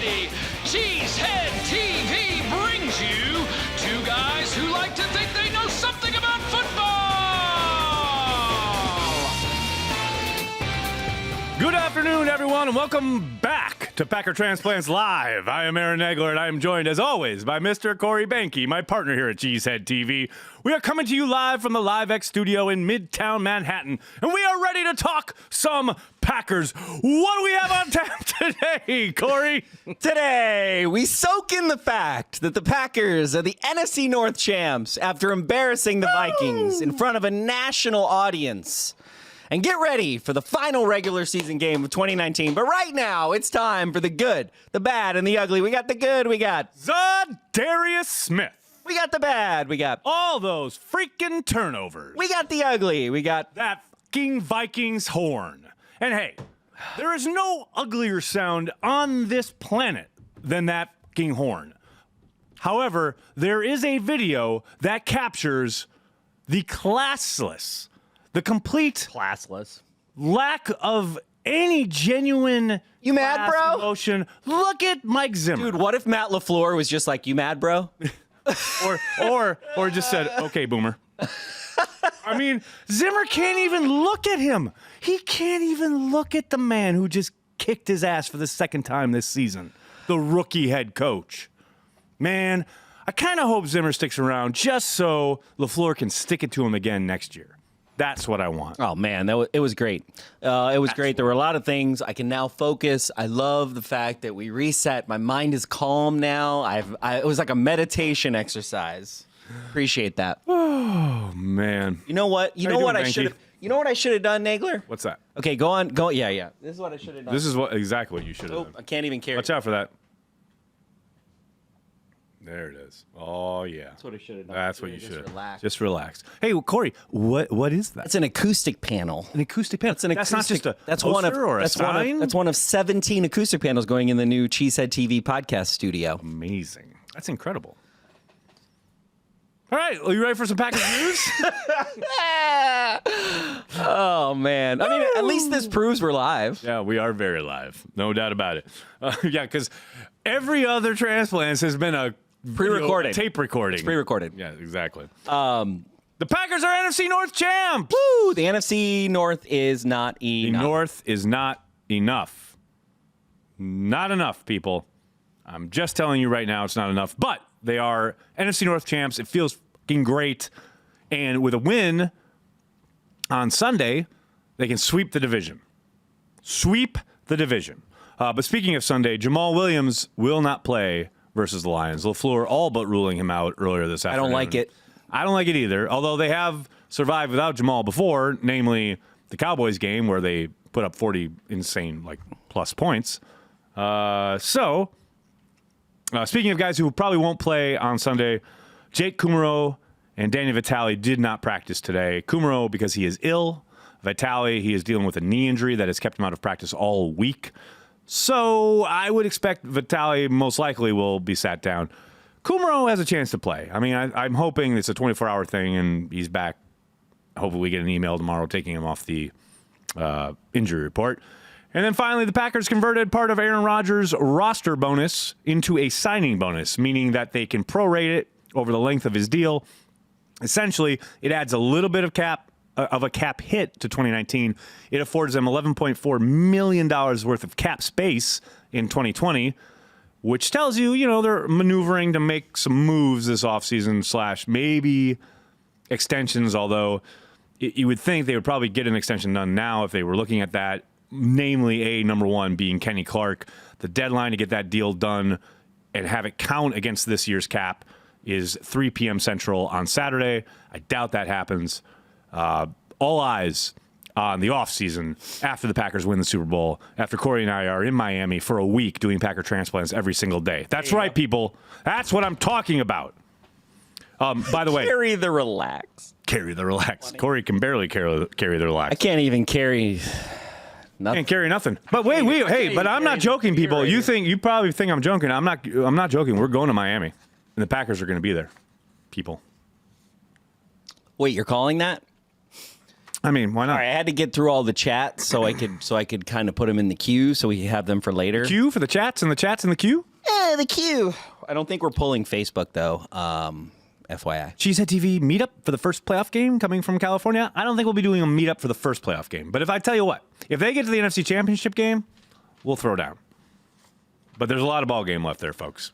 Friday, Cheesehead TV brings you two guys who like to think they know something about football. Good afternoon, everyone, and welcome back to Packer Transplants Live. I am Aaron Nagler, and I am joined, as always, by Mr. Corey Banke, my partner here at Cheesehead TV. We are coming to you live from the LiveX studio in Midtown Manhattan, and we are ready to talk some Packers. What do we have on tap today, Corey? Today, we soak in the fact that the Packers are the NFC North champs after embarrassing the Vikings in front of a national audience. And get ready for the final regular season game of 2019. But right now, it's time for the good, the bad, and the ugly. We got the good, we got Darius Smith. We got the bad, we got all those freaking turnovers. We got the ugly, we got that fucking Vikings horn. And hey, there is no uglier sound on this planet than that fucking horn. However, there is a video that captures the classless, the complete classless lack of any genuine you mad, bro? Emotion. Look at Mike Zimmer. Dude, what if Matt LaFleur was just like, you mad, bro? or just said, okay, boomer. I mean, Zimmer can't even look at him. He can't even look at the man who just kicked his ass for the second time this season, the rookie head coach. Man, I kind of hope Zimmer sticks around just so LaFleur can stick it to him again next year. That's what I want. Oh, man, it was great. It was great. There were a lot of things. I can now focus. I love the fact that we reset. My mind is calm now. It was like a meditation exercise. Appreciate that. Oh, man. You know what? You know what I should have done, Nagler? What's that? Okay, go on. Go. Yeah. This is what I should have done. This is exactly what you should have done. I can't even carry. Watch out for that. There it is. Oh, yeah. That's what I should have done. That's what you should have. Just relax. Hey, well, Corey, what is that? It's an acoustic panel. An acoustic panel? That's not just a poster or a sign? That's one of 17 acoustic panels going in the new Cheesehead TV podcast studio. Amazing. That's incredible. All right, are you ready for some Packers news? Oh, man. I mean, at least this proves we're live. Yeah, we are very live. No doubt about it. Yeah, because every other Transplants has been a pre-recorded tape recording. It's pre-recorded. Yeah, exactly. The Packers are NFC North champs. Woo! The NFC North is not enough. The North is not enough. Not enough, people. I'm just telling you right now, it's not enough. But they are NFC North champs. It feels fucking great. And with a win on Sunday, they can sweep the division. Sweep the division. But speaking of Sunday, Jamal Williams will not play versus the Lions. LaFleur all but ruling him out earlier this afternoon. I don't like it. I don't like it either, although they have survived without Jamal before, namely the Cowboys game where they put up 40 insane plus points. Speaking of guys who probably won't play on Sunday, Jake Kumerow and Danny Vitale did not practice today. Kumerow because he is ill. Vitale, he is dealing with a knee injury that has kept him out of practice all week. So I would expect Vitale most likely will be sat down. Kumerow has a chance to play. I mean, I'm hoping it's a 24-hour thing and he's back. Hopefully we get an email tomorrow taking him off the injury report. And then finally, the Packers converted part of Aaron Rodgers' roster bonus into a signing bonus, meaning that they can prorate it over the length of his deal. Essentially, it adds a little bit of a cap hit to 2019. It affords them $11.4 million worth of cap space in 2020, which tells you, they're maneuvering to make some moves this offseason / maybe extensions, although you would think they would probably get an extension done now if they were looking at that, namely number one being Kenny Clark. The deadline to get that deal done and have it count against this year's cap is 3 p.m. Central on Saturday. I doubt that happens. All eyes on the offseason after the Packers win the Super Bowl, after Corey and I are in Miami for a week doing Packer transplants every single day. That's right, people. That's what I'm talking about. By the way, carry the relax. Carry the relax. Funny. Corey can barely carry the relax. I can't even carry nothing. Can't carry nothing. But wait, hey, but I'm not joking, people. You probably think I'm joking. I'm not joking. We're going to Miami, and the Packers are going to be there, people. Wait, you're calling that? I mean, why not? All right, I had to get through all the chats so I could kind of put them in the queue so we have them for later. Queue for the chats and the chats in the queue? Yeah, the queue. I don't think we're pulling Facebook though. FYI. Cheesehead TV meetup for the first playoff game coming from California. I don't think we'll be doing a meetup for the first playoff game. But if I tell you what, if they get to the NFC Championship game, we'll throw down. But there's a lot of ball game left there, folks.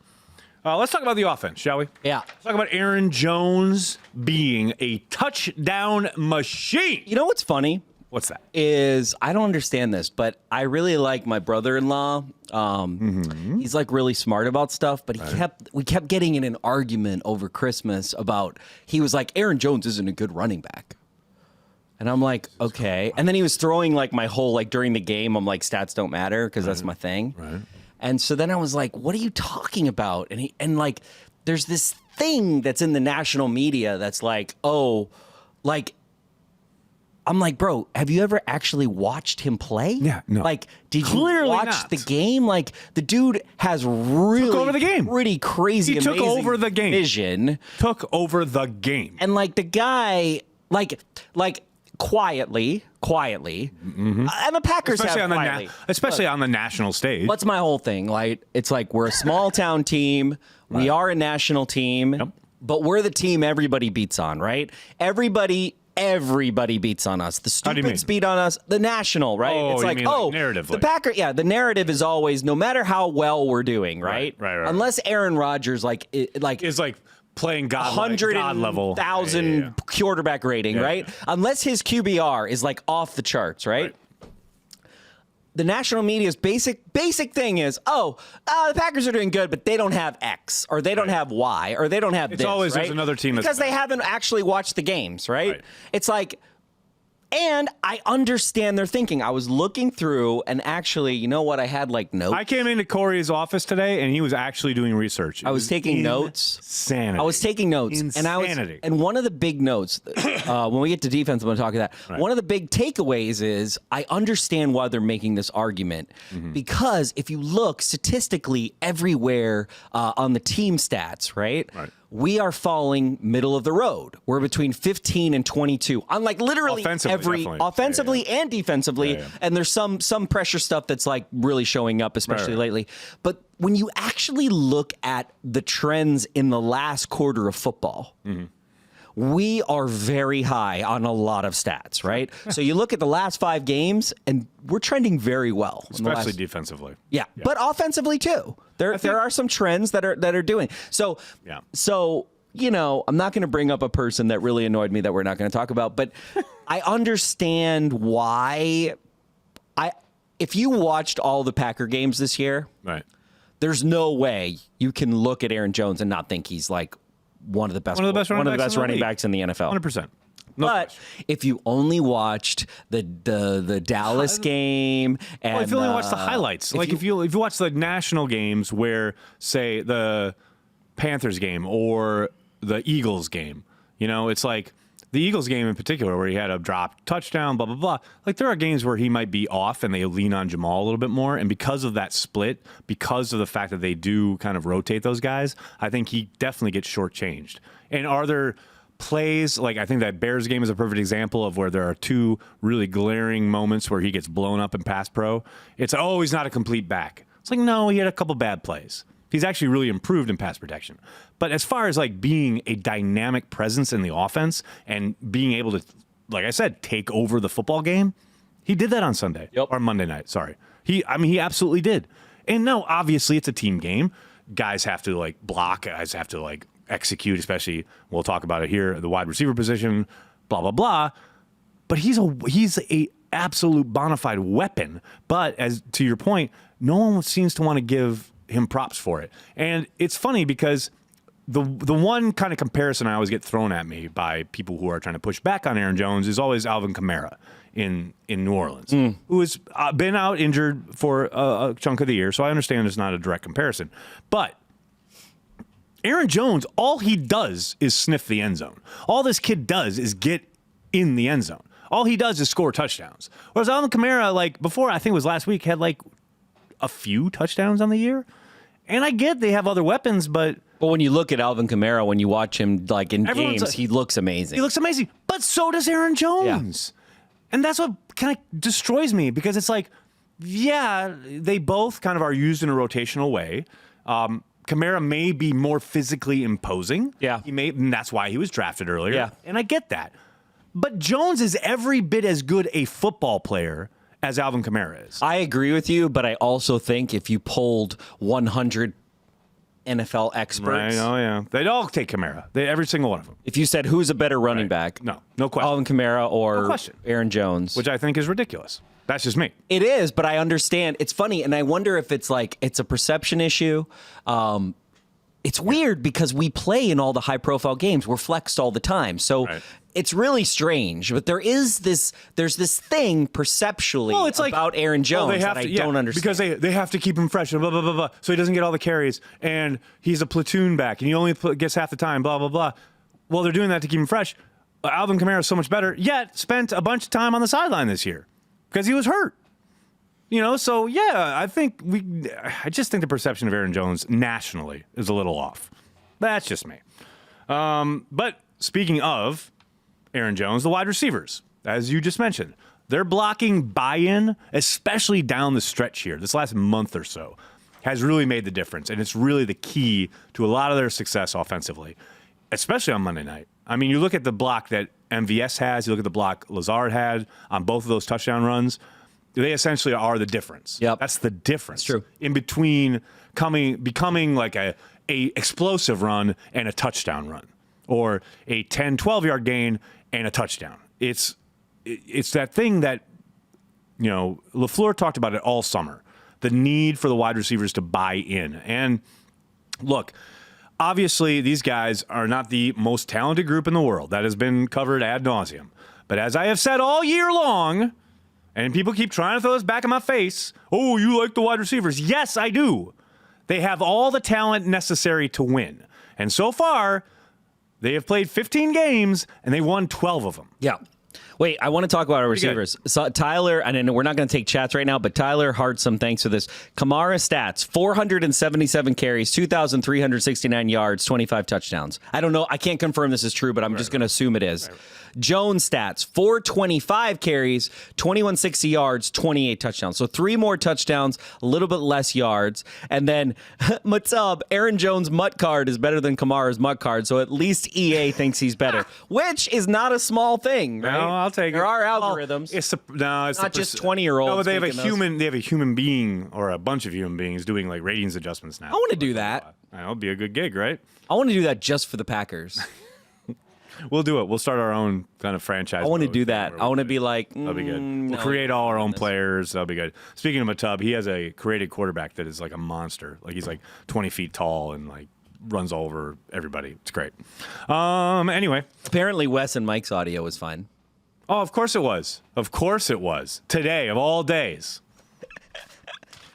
Let's talk about the offense, shall we? Yeah. Let's talk about Aaron Jones being a touchdown machine. You know what's funny? What's that? Is I don't understand this, but I really like my brother-in-law. He's like really smart about stuff, but we kept getting in an argument over Christmas about, he was like, Aaron Jones isn't a good running back. And I'm like, okay. And then he was throwing like my whole, like during the game, I'm like, stats don't matter because that's my thing. Right. And so then I was like, what are you talking about? And like, there's this thing that's in the national media that's like, oh, like, I'm like, bro, have you ever actually watched him play? Yeah, no. Like, did Clearly you watch not. the game? Like, the dude has really Took over the game. pretty crazy, He took amazing over the game. vision. Took over the game. And like the guy, like quietly, and the Packers Especially have on quietly. on the national stage. What's my whole thing? Like, it's like we're a small town team. We are a national team, Yep. but we're the team everybody beats on, right? Everybody beats on us. The How do you stupids mean? beat on us. The national, right? Oh, it's you like, mean like oh, narratively. the Packer. Yeah, the narrative is always, no matter how well we're doing, right? Right. Unless Aaron Rodgers, Is like playing God level. 100,000 Yeah. quarterback rating, Yeah, right? yeah. Unless his QBR is like off the charts, right? The national media's basic thing is, the Packers are doing good, but they don't have X, or they don't have Y, or they don't have It's this, always right? there's another team that's because they better. haven't actually watched the games, right? Right. It's like, and I understand their thinking. I was looking through, and actually, you know what? I had like notes. I came into Corey's office today, and he was actually doing research. I was taking notes. Insanity. I was taking notes, Insanity. and one of the big notes when we get to defense, I'm going to talk about that. Right. One of the big takeaways is I understand why they're making this argument because if you look statistically everywhere on the team stats, right? We are falling middle of the road. We're between 15 and 22 on like literally offensively and defensively. Yeah. And there's some pressure stuff that's like really showing up, especially lately. But when you actually look at the trends in the last quarter of football, we are very high on a lot of stats, right? So you look at the last 5 games, and we're trending very well, especially defensively. Yeah, but offensively too. There are some trends that are doing. So you know, I'm not going to bring up a person that really annoyed me that we're not going to talk about, but I understand why. If you watched all the Packer games this year, Right. there's no way you can look at Aaron Jones and not think he's like one of the best running backs in the NFL. 100%. But if you only watched the Dallas game, and If you only watch the highlights, if you watch the national games where, say, the Panthers game or the Eagles game, you know, it's like the Eagles game in particular where he had a drop touchdown, blah, blah, blah. Like there are games where he might be off and they lean on Jamal a little bit more. And because of that split, because of the fact that they do kind of rotate those guys, I think he definitely gets shortchanged. And are there plays, like I think that Bears game is a perfect example of where there are 2 really glaring moments where he gets blown up in pass pro. It's, he's not a complete back. It's like, no, he had a couple bad plays. He's actually really improved in pass protection. But as far as like being a dynamic presence in the offense and being able to, like I said, take over the football game, he did that on Sunday or Monday night. Sorry. He absolutely did. And no, obviously it's a team game. Guys have to like block, guys have to like execute, especially we'll talk about it here, the wide receiver position, blah, blah, blah. But he's a absolute bona fide weapon. But as to your point, no one seems to want to give him props for it. And it's funny because the one kind of comparison I always get thrown at me by people who are trying to push back on Aaron Jones is always Alvin Kamara in New Orleans, who has been out injured for a chunk of the year. So I understand it's not a direct comparison. But Aaron Jones, all he does is sniff the end zone. All this kid does is get in the end zone. All he does is score touchdowns. Whereas Alvin Kamara, like before, I think it was last week, had like a few touchdowns on the year. And I get they have other weapons, but when you look at Alvin Kamara, when you watch him like in games, he looks amazing. He looks amazing. But so does Aaron Jones. And that's what kind of destroys me because it's like, yeah, they both kind of are used in a rotational way. Kamara may be more physically imposing. Yeah. And that's why he was drafted earlier. Yeah. And I get that. But Jones is every bit as good a football player as Alvin Kamara is. I agree with you, but I also think if you polled 100 NFL experts, Right, oh yeah. They'd all take Kamara. Every single one of them. if you said who's a better running back, No question. Alvin Kamara or No question. Aaron Jones, Which I think is ridiculous. That's just me. it is, but I understand. It's funny, and I wonder if it's like it's a perception issue. It's weird because we play in all the high-profile games. We're flexed all the time, so Right. it's really strange. But there's this thing perceptually about Aaron Jones that I don't understand. Because they have to keep him fresh and blah, blah, blah, blah. So he doesn't get all the carries. And he's a platoon back and he only gets half the time, blah, blah, blah. Well, they're doing that to keep him fresh. Alvin Kamara is so much better, yet spent a bunch of time on the sideline this year because he was hurt. So yeah, I just think the perception of Aaron Jones nationally is a little off. That's just me. But speaking of Aaron Jones, the wide receivers, as you just mentioned, their blocking buy-in, especially down the stretch here, this last month or so, has really made the difference. And it's really the key to a lot of their success offensively, especially on Monday night. I mean, you look at the block that MVS has, you look at the block Lazard had on both of those touchdown runs. They essentially are the difference. Yep. That's the difference. It's true. In between becoming like a explosive run and a touchdown run, or a 10, 12-yard gain and a touchdown. It's that thing that, LaFleur talked about it all summer, the need for the wide receivers to buy in. And look, obviously these guys are not the most talented group in the world. That has been covered ad nauseum. But as I have said all year long, and people keep trying to throw this back in my face, oh, you like the wide receivers. Yes, I do. They have all the talent necessary to win. And so far, they have played 15 games, and they won 12 of them. Yeah. Wait, I want to talk about our receivers. So Tyler, and we're not going to take chats right now, but Tyler Hartsome, thanks for this. Kamara stats, 477 carries, 2,369 yards, 25 touchdowns. I don't know. I can't confirm this is true, but I'm just going to assume it is. Right. Jones stats, 425 carries, 2160 yards, 28 touchdowns. So 3 more touchdowns, a little bit less yards. And then Matub, Aaron Jones' MUT card is better than Kamara's MUT card, so at least EA thinks he's better, which is not a small thing, right? No, I'll take it. There are algorithms. It's not just 20-year-olds. No, but they have a human being or a bunch of human beings doing like ratings adjustments now. I want to do that. That'll be a good gig, right? I want to do that just for the Packers. We'll do it. We'll start our own kind of franchise. I want to do that. I want to be like, that'll be good. We'll create all our own players. That'll be good. Speaking of Matub, he has a created quarterback that is like a monster. Like he's like 20 feet tall and like runs over everybody. It's great. Anyway. Apparently Wes and Mike's audio was fine. Oh, of course it was. Of course it was. Today, of all days.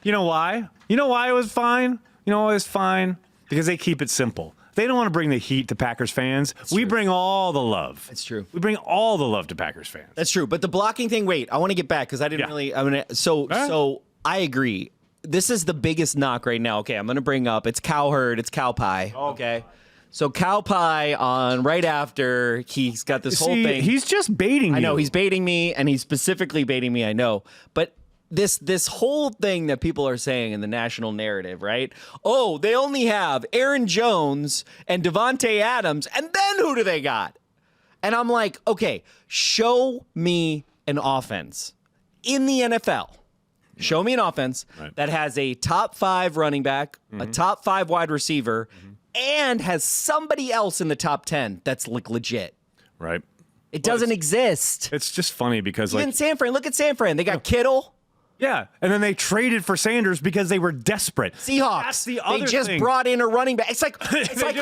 You know why? You know why it was fine? You know why it was fine? Because they keep it simple. They don't want to bring the heat to Packers fans. We bring all the love. That's true. We bring all the love to Packers fans. That's true. But the blocking thing, wait, I want to get back because I didn't really. So I agree. This is the biggest knock right now. Okay, I'm going to bring up. It's Cowherd. It's Cow Pie. Okay. So Cow Pie on right after he's got this whole thing. He's just baiting you. I know he's baiting me, and he's specifically baiting me. I know, but. This whole thing that people are saying in the national narrative, right? Oh, they only have Aaron Jones and Devontae Adams, and then who do they got? And I'm like, okay, show me an offense in the NFL. Show me an offense that has a top 5 running back, a top 5 wide receiver, and has somebody else in the top 10 that's like legit. Right. It doesn't exist. It's just funny because even San Fran, look at San Fran. They got Kittle. Yeah, and then they traded for Sanders because they were desperate. Seahawks. That's the other They just thing. brought in a running back. It's like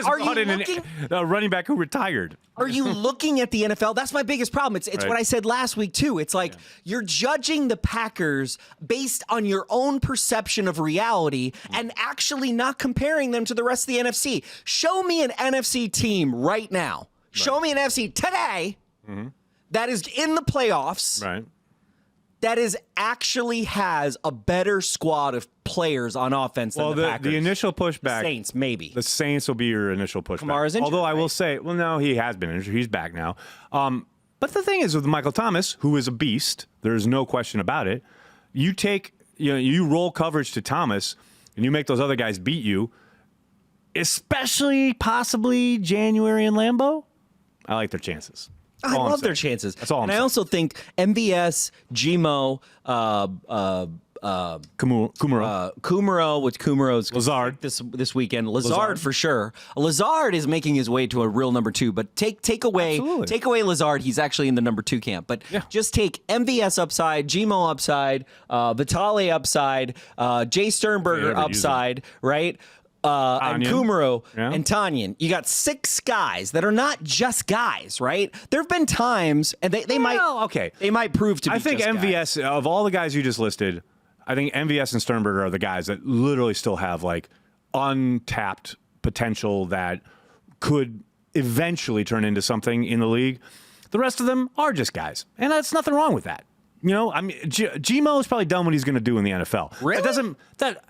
are you looking? A running back who retired. Are you looking at the NFL? That's my biggest problem. It's right. what I said last week, too. It's like you're judging the Packers based on your own perception of reality and actually not comparing them to the rest of the NFC. Show me an NFC team right now. Show me an NFC today that is in the playoffs. Right. That is actually has a better squad of players on offense than the Packers. The initial pushback. Saints, maybe. The Saints will be your initial pushback. Kamara's injured, Although I will right? say, well, no, he has been injured. He's back now. But the thing is with Michael Thomas, who is a beast, there's no question about it. You roll coverage to Thomas and you make those other guys beat you, especially possibly January and Lambeau. I like their chances. I love their chances. That's all I'm saying. I also think MVS, Gmo, Kumaro, which Kumaro's Lazard this weekend. Lazard for sure. Lazard is making his way to a real number 2, but take away Lazard, he's actually in the number 2 camp. But just take MVS upside, Gmo upside, Vitale upside, Jay Sternberger upside, right? And Kumaro and Tanyan. You got 6 guys that are not just guys, right? There have been times, and they might prove to be. I think just MVS, guys. of all the guys you just listed, I think MVS and Sternberger are the guys that literally still have like untapped potential that could eventually turn into something in the league. The rest of them are just guys, and that's nothing wrong with that. I mean, Gmo is probably done what he's going to do in the NFL. Really?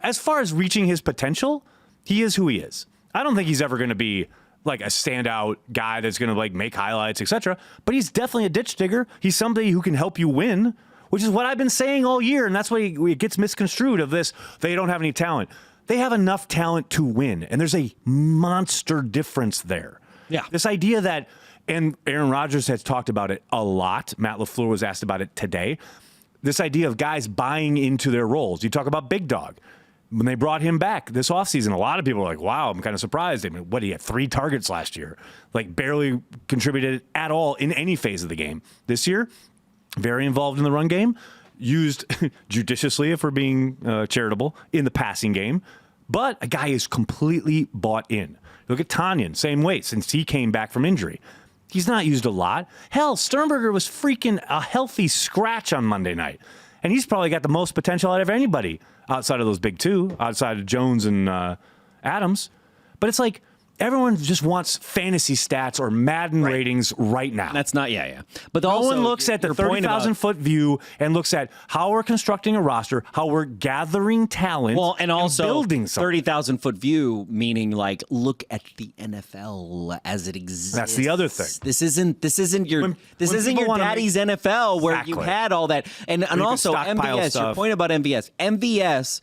As far as reaching his potential, he is who he is. I don't think he's ever going to be like a standout guy that's going to like make highlights, etc. But he's definitely a ditch digger. He's somebody who can help you win, which is what I've been saying all year. And that's why it gets misconstrued of this. They don't have any talent. They have enough talent to win. And there's a monster difference there. Yeah. This idea that, and Aaron Rodgers has talked about it a lot. Matt LaFleur was asked about it today. This idea of guys buying into their roles. You talk about Big Dog. When they brought him back this offseason, a lot of people were like, wow, I'm kind of surprised. I mean, he had 3 targets last year, like barely contributed at all in any phase of the game. This year, very involved in the run game, used judiciously, if we're being charitable, in the passing game. But a guy is completely bought in. Look at Tanyan, same way, since he came back from injury. He's not used a lot. Hell, Sternberger was freaking a healthy scratch on Monday night. And he's probably got the most potential out of anybody outside of those big 2, outside of Jones and Adams. But it's like everyone just wants fantasy stats or Madden ratings right now. That's not, But no one looks at the 30,000-foot view and looks at how we're constructing a roster, how we're gathering talent, and also building something. 30,000-foot view, meaning like look at the NFL as it exists. That's the other thing. This isn't your daddy's NFL where you had all that. And also MVS. Your point about MVS. MVS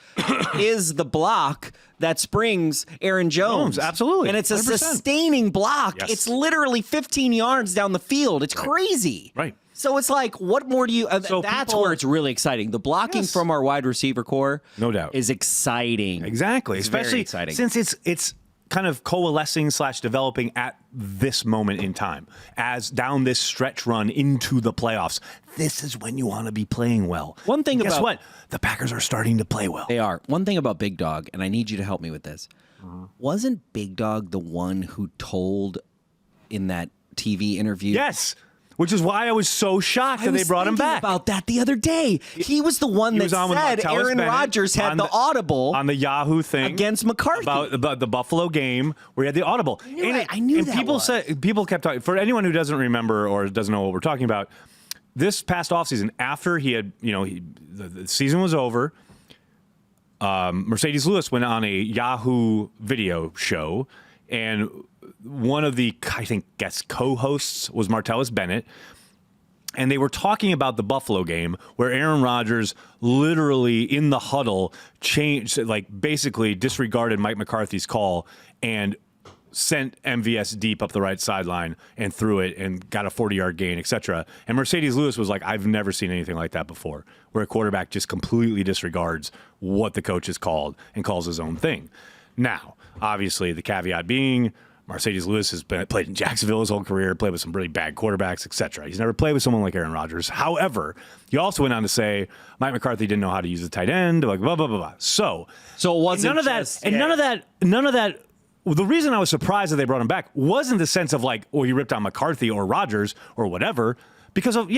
is the block that springs Aaron Jones. Absolutely. And it's a 100%. Sustaining block. Yes. It's literally 15 yards down the field. It's crazy. Right. So it's like, what more do you... that's where it's really exciting. The blocking from our wide receiver core, no doubt, is exciting. Exactly. It's especially very exciting. Since it's kind of coalescing / developing at this moment in time, as down this stretch run into the playoffs. This is when you want to be playing well. One thing guess what? The Packers are starting to play well. They are. One thing about Big Dog, and I need you to help me with this. Wasn't Big Dog the one who told in that TV interview? Yes. Which is why I was so shocked that they brought him back. About that the other day. He was the one that said Aaron Rodgers had the audible on the Yahoo thing against McCarthy about the Buffalo game where he had the audible. I knew that. People kept talking. For anyone who doesn't remember or doesn't know what we're talking about, this past offseason, after he had, the season was over, Mercedes Lewis went on a Yahoo video show, and one of the, I think, guest co-hosts was Martellus Bennett, and they were talking about the Buffalo game where Aaron Rodgers literally in the huddle changed, basically disregarded Mike McCarthy's call and sent MVS deep up the right sideline and threw it and got a 40-yard gain, etc. And Mercedes Lewis was like, I've never seen anything like that before, where a quarterback just completely disregards what the coach has called and calls his own thing. Now, obviously, the caveat being, Mercedes Lewis has played in Jacksonville his whole career, played with some really bad quarterbacks, etc. He's never played with someone like Aaron Rodgers. However, he also went on to say Mike McCarthy didn't know how to use the tight end, like blah blah blah blah. So it wasn't none of that. The reason I was surprised that they brought him back wasn't the sense of he ripped on McCarthy or Rodgers or whatever, because of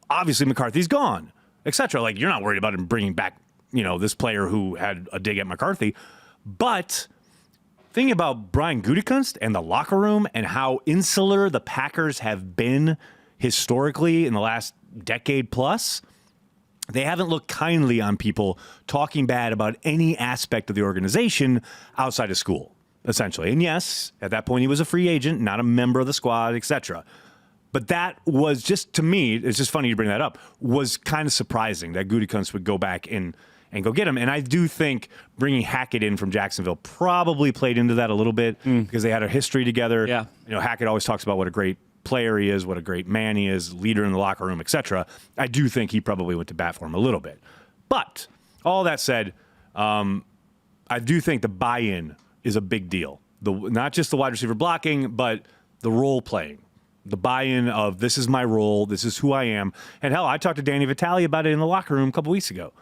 obviously McCarthy's gone, etc. You're not worried about him bringing back this player who had a dig at McCarthy, but thinking about Brian Gutekunst and the locker room and how insular the Packers have been historically in the last decade plus, they haven't looked kindly on people talking bad about any aspect of the organization outside of school, essentially. And yes, at that point he was a free agent, not a member of the squad, etc. But that was just, to me, it's just funny you bring that up, was kind of surprising that Gutekunst would go back and go get him. And I do think bringing Hackett in from Jacksonville probably played into that a little bit because they had a history together. Yeah. Hackett always talks about what a great player he is, what a great man he is, leader in the locker room, etc. I do think he probably went to bat for him a little bit. But all that said, I do think the buy-in is a big deal. Not just the wide receiver blocking, but the role playing. The buy-in of this is my role, this is who I am. And hell, I talked to Danny Vitale about it in the locker room a couple weeks ago.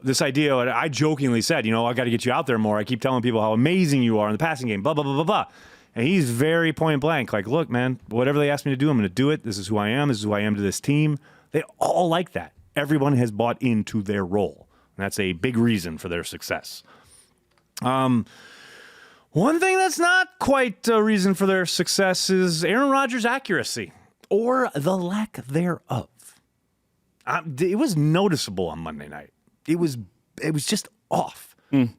This idea, I jokingly said, I got to get you out there more. I keep telling people how amazing you are in the passing game, blah, blah, blah, blah, blah. And he's very point blank, like, look, man, whatever they ask me to do, I'm going to do it. This is who I am. This is who I am to this team. They all like that. Everyone has bought into their role. And that's a big reason for their success. One thing that's not quite a reason for their success is Aaron Rodgers' accuracy, or the lack thereof. It was noticeable on Monday night. It was just off.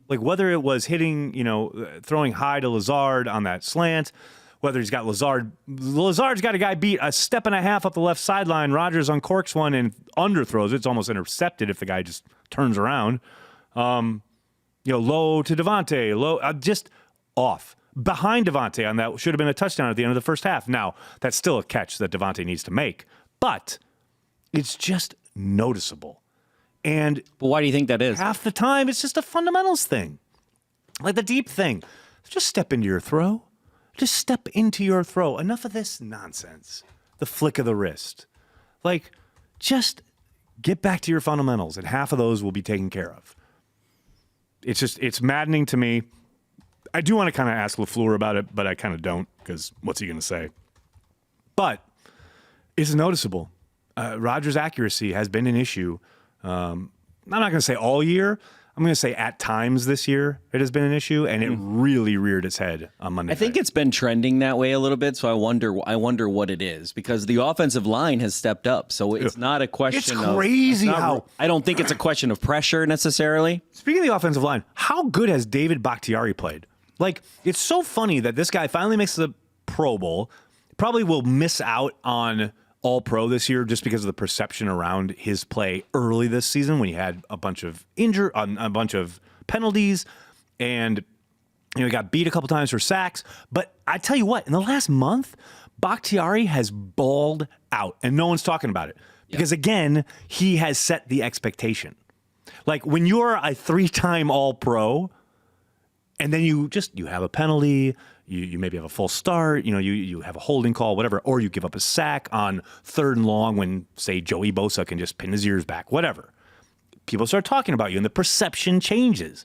Like whether it was hitting, throwing high to Lazard on that slant, whether he's got Lazard's got a guy beat a step and a half up the left sideline. Rodgers uncorks one and underthrows it. It's almost intercepted if the guy just turns around. Low to Devontae, low, just off. Behind Devontae on that should have been a touchdown at the end of the first half. Now, that's still a catch that Devontae needs to make, but it's just noticeable. But why do you think that is? Half the time, it's just a fundamentals thing. Like the deep thing. Just step into your throw. Just step into your throw. Enough of this nonsense. The flick of the wrist. Like, just get back to your fundamentals, and half of those will be taken care of. It's maddening to me. I do want to kind of ask LaFleur about it, but I kind of don't, because what's he going to say? But it's noticeable. Rodgers' accuracy has been an issue. I'm not going to say all year. I'm going to say at times this year it has been an issue, and it really reared its head on Monday night. I think it's been trending that way a little bit, so I wonder what it is, because the offensive line has stepped up. So it's not a question It's crazy how... I don't think it's a question of pressure necessarily. Speaking of the offensive line, how good has David Bakhtiari played? Like, it's so funny that this guy finally makes the Pro Bowl, probably will miss out on All-Pro this year just because of the perception around his play early this season when he had a bunch of a bunch of penalties, and he got beat a couple times for sacks. But I tell you what, in the last month, Bakhtiari has balled out, and no one's talking about it because again, he has set the expectation. Like when you're a 3-time All-Pro, and then you have a penalty. You maybe have a false start, you have a holding call, whatever, or you give up a sack on 3rd and long when, say, Joey Bosa can just pin his ears back, whatever. People start talking about you, and the perception changes.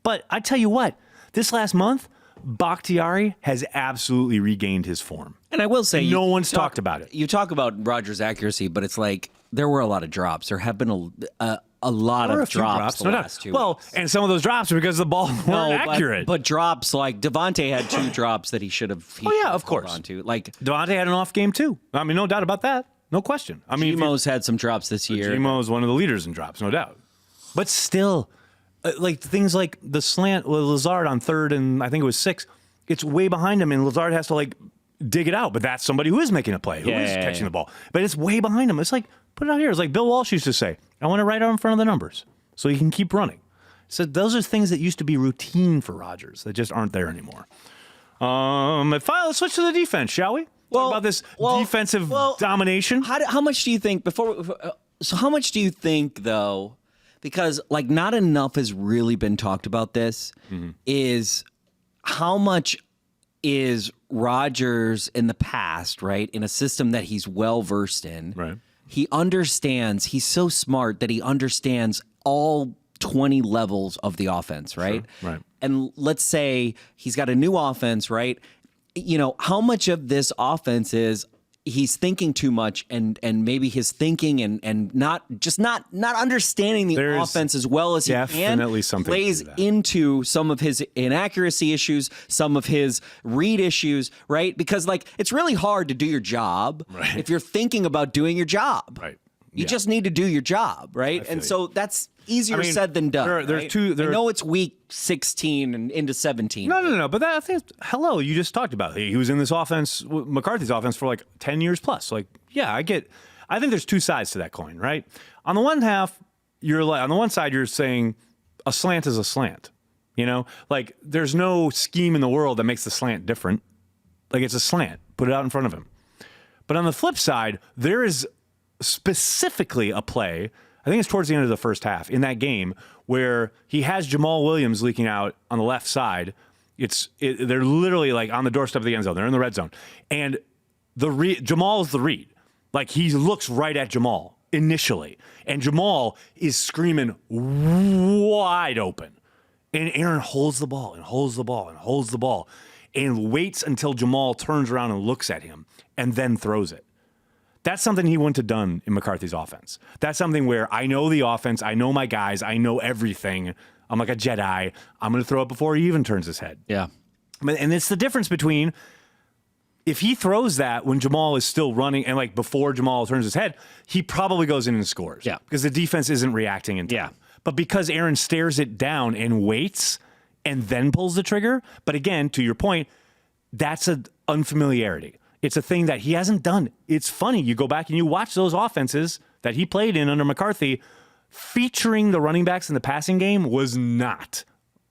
But I tell you what, this last month, Bakhtiari has absolutely regained his form. And I will say, no one's talked about it. You talk about Rodgers' accuracy, but it's like there were a lot of drops. There have been a lot of drops the last 2 weeks. Well, and some of those drops are because the ball weren't accurate. But drops, like Devontae had 2 drops that he should have. Of course. On to. Like Devontae had an off game too. I mean, no doubt about that. No question. I mean, Gmo's had some drops this year. Gmo's one of the leaders in drops, no doubt. But still, like things like the slant with Lazard on 3rd and I think it was 6, it's way behind him, and Lazard has to dig it out. But that's somebody who is making a play, who is catching the ball. But it's way behind him. It's like, put it out here. It's like Bill Walsh used to say, I want it right out in front of the numbers so he can keep running. So those are things that used to be routine for Rodgers that just aren't there anymore. Let's switch to the defense, shall we? Talk about this defensive domination. How much do you think how much do you think though? Because not enough has really been talked about this. Is how much is Rodgers in the past, right? In a system that he's well versed in. Right. He understands, he's so smart that he understands all 20 levels of the offense, right? Sure, right. And let's say he's got a new offense, right? How much of this offense is he's thinking too much and maybe his thinking and not understanding the offense as well as he can plays into some of his inaccuracy issues, some of his read issues, right? Because it's really hard to do your job if you're thinking about doing your job. Right. You just need to do your job, right? And so that's easier said than done. There's right? two. I know it's week 16 and into 17. No. But that, I think, hello, you just talked about it. He was in this offense, McCarthy's offense, for like 10 years plus. Like, yeah, I think there's two sides to that coin, right? On the one half, on the one side, you're saying a slant is a slant. You know, like there's no scheme in the world that makes the slant different. Like it's a slant. Put it out in front of him. But on the flip side, there is specifically a play, I think it's towards the end of the first half in that game, where he has Jamal Williams leaking out on the left side. They're literally like on the doorstep of the end zone. They're in the red zone. And Jamal's the read. Like he looks right at Jamal initially. And Jamal is screaming wide open. And Aaron holds the ball and holds the ball and holds the ball and waits until Jamal turns around and looks at him and then throws it. That's something he wouldn't have done in McCarthy's offense. That's something where I know the offense, I know my guys, I know everything. I'm like a Jedi. I'm going to throw it before he even turns his head. Yeah. And it's the difference between if he throws that when Jamal is still running and like before Jamal turns his head, he probably goes in and scores. Yeah. Because the defense isn't reacting in time. Yeah. But because Aaron stares it down and waits and then pulls the trigger, but again, to your point, that's an unfamiliarity. It's a thing that he hasn't done. It's funny. You go back and you watch those offenses that he played in under McCarthy, featuring the running backs in the passing game was not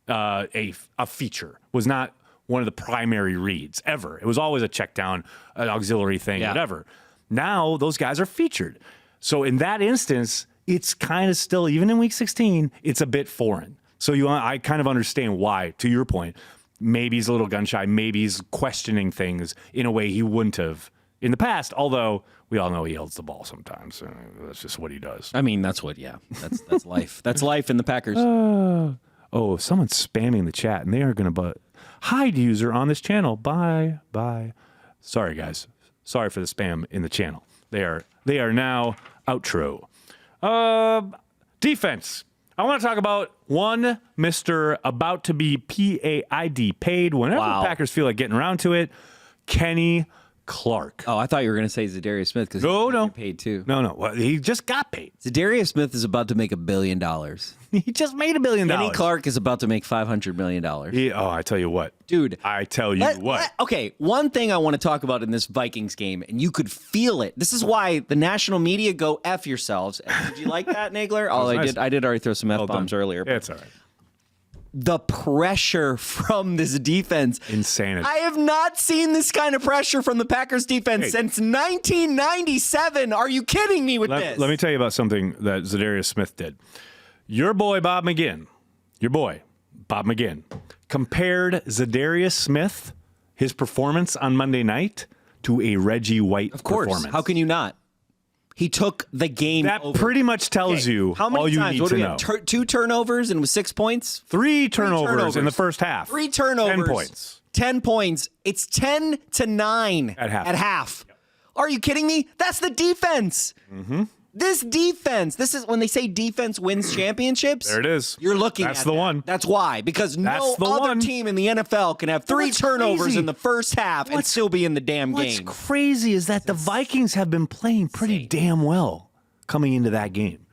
a feature, was not one of the primary reads ever. It was always a check down, an auxiliary thing, whatever. Now those guys are featured. So in that instance, it's kind of still, even in week 16, it's a bit foreign. So I kind of understand why, to your point, maybe he's a little gun shy, maybe he's questioning things in a way he wouldn't have in the past, although we all know he holds the ball sometimes. That's just what he does. I mean, that's that's life. That's life in the Packers. Someone's spamming the chat, and they are going to hide user on this channel. Bye. Sorry, guys. Sorry for the spam in the channel. They are now outro. Defense. I want to talk about one Mr. about to be PAID paid whenever the Packers feel like getting around to it. Kenny Clark. Oh, I thought you were going to say Zadarius Smith because no, paid too. No. Well, he just got paid. Zadarius Smith is about to make $1 billion. He just made $1 billion. Kenny Clark is about to make $500 million. I tell you what. Dude. Okay, one thing I want to talk about in this Vikings game, and you could feel it. This is why the national media go F yourselves. Did you like that, Nagler? Nice. I did already throw some F-bombs earlier. It's all right. The pressure from this defense. Insanity. I have not seen this kind of pressure from the Packers defense since 1997. Are you kidding me with this? Let me tell you about something that Zadarius Smith did. Your boy, Bob McGinn, compared Zadarius Smith, his performance on Monday night, to a Reggie White performance. How can you not? He took the game That over. pretty much tells you how many all you times? need What to do we know. have? 2 turnovers and it was 6 points? 3 turnovers in the first half. 3 turnovers. 10 points. 10 points. It's 10-9 at half. Yep. Are you kidding me? That's the defense. Mm-hmm. This defense, this is when they say defense wins championships. There it is. You're looking That's at the that. one. That's why. Because no the other one. team in the NFL can have 3 turnovers crazy? in the first half and still be in the damn What's game. crazy is that the Vikings have been playing pretty damn well coming into that game.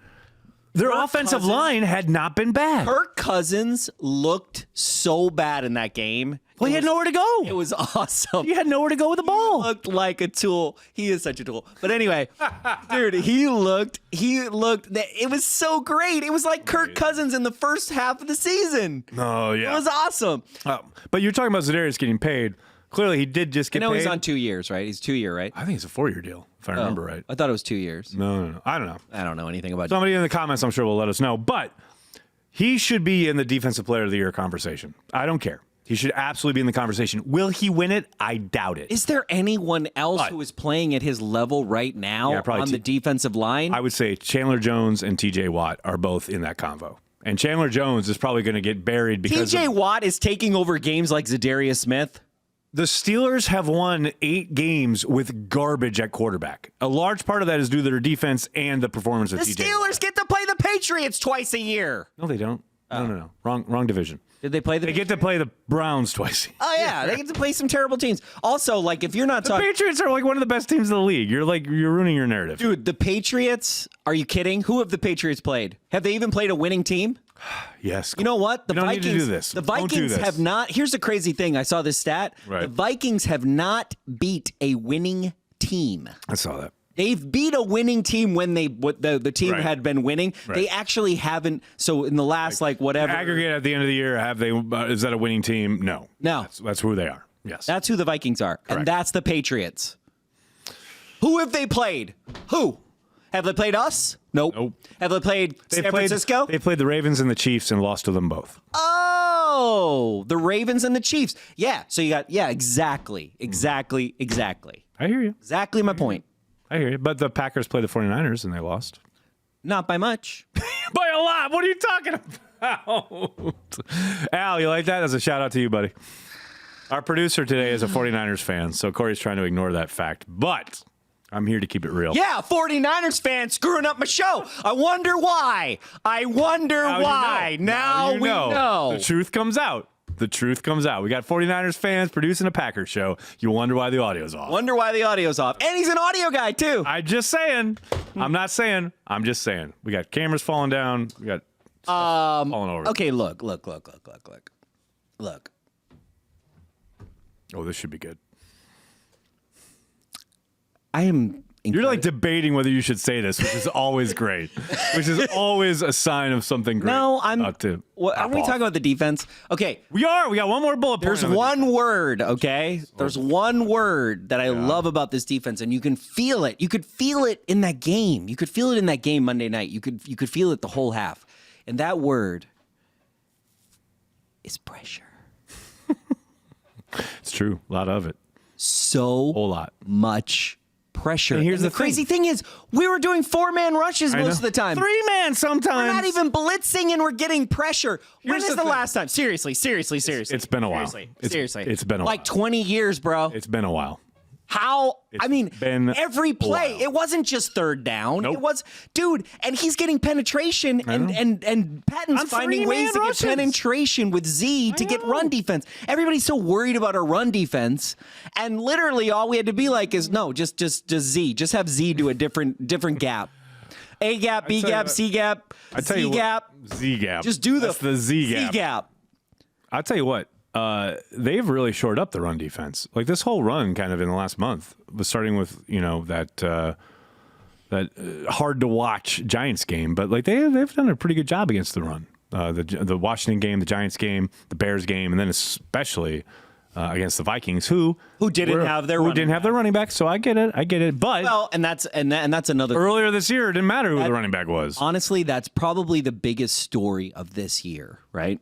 Their offensive line had not been bad. Kirk Cousins looked so bad in that game. Well, he had nowhere to go. It was awesome. He had nowhere to go with the ball. He looked like a tool. He is such a tool. But anyway, dude, he looked, it was so great. It was like Kirk Cousins in the first half of the season. Oh, yeah. It was awesome. But you're talking about Zadarius getting paid. Clearly, he did just get paid. He's on 2 years, right? He's 2 year, right? I think it's a 4-year deal, if I remember right. I thought it was 2 years. No. I don't know. I don't know anything about Somebody in the comments, I'm sure, will let us know. But he should be in the Defensive Player of the Year conversation. I don't care. He should absolutely be in the conversation. Will he win it? I doubt it. Is there anyone else who is playing at his level right now on the defensive line? I would say Chandler Jones and TJ Watt are both in that convo. And Chandler Jones is probably going to get buried because TJ Watt is taking over games like Zadarius Smith. The Steelers have won 8 games with garbage at quarterback. A large part of that is due to their defense and the performance of TJ. The Steelers get to play the Patriots twice a year. No, they don't. No. Wrong division. Did they play the? They get to play the Browns twice. Oh yeah, they get to play some terrible teams. Also, like if you're not The talking, Patriots are like one of the best teams in the league. You're ruining your narrative. dude, the Patriots. Are you kidding? Who have the Patriots played? Have they even played a winning team? Yes. You know what? The don't Vikings. need to do this. The Don't do Vikings this. have not. Here's the crazy thing. I saw this stat. Right. The Vikings have not beat a winning team. I saw that. They've beat a winning team when the team Right. had been winning. Right. They actually haven't. So in the last whatever Aggregate at the end of the year, have they? Is that a winning team? No. No. That's who they are. Yes. That's who the Vikings are, Correct. and that's the Patriots. Who have they played? Who? Have they played us? Nope. Have they played San Francisco? They played the Ravens and the Chiefs and lost to them both. Oh, the Ravens and the Chiefs. Yeah. So you got exactly. I hear you. Exactly my point. I hear you. But the Packers played the 49ers and they lost. Not by much. By a lot. What are you talking about? Al, you like that? That's a shout out to you, buddy. Our producer today is a 49ers fan, so Corey's trying to ignore that fact. But I'm here to keep it real. Yeah, 49ers fan screwing up my show. I wonder why. Now we know. The truth comes out. The truth comes out. We got 49ers fans producing a Packers show. You wonder why the audio's off. Wonder why the audio's off. And he's an audio guy, too. I'm just saying. I'm not saying. I'm just saying. We got cameras falling down. We got stuff falling over. Okay, look. Oh, this should be good. I am... You're like debating whether you should say this, which is always great. Which is always a sign of something great. No, I'm... About to What, are pop we off. talking about the defense? Okay. We are. We got one more bullet point. There's on the one word, okay? There's one word that I love about this defense, and you can feel it. You could feel it in that game. You could feel it in that game Monday night. You could feel it the whole half. And that word is pressure. It's true. A lot of it. So Whole lot. much pressure. And here's the the crazy thing is, we were doing 4-man rushes I most know. of the time. 3-man sometimes. We're not even blitzing and we're getting pressure. When Here's is the the thing. last time? Seriously. It's been a while. Seriously. It's been a like while. 20 years, bro. It's been a while. How? I mean, been every play. while. It wasn't just third down. Nope. It was, dude, and he's getting penetration, and Patton's On finding 3-man ways to rushes. get penetration with Z to get run defense. Everybody's so worried about our run defense, and literally all we had to be like is no, just Z. Just have Z do a different gap. A gap, B tell you gap, what, C gap, I tell Z you what, gap. Z gap. Just do That's the Z gap. Z gap. I'll tell you what. They've really shored up the run defense. Like this whole run, kind of in the last month, was starting with that hard to watch Giants game, but like they've done a pretty good job against the run. The Washington game, the Giants game, the Bears game, and then especially against the Vikings, who didn't have their running back. So I get it. But Well, and that's another. earlier this year, it didn't matter who the running back was. Honestly, that's probably the biggest story of this year, right?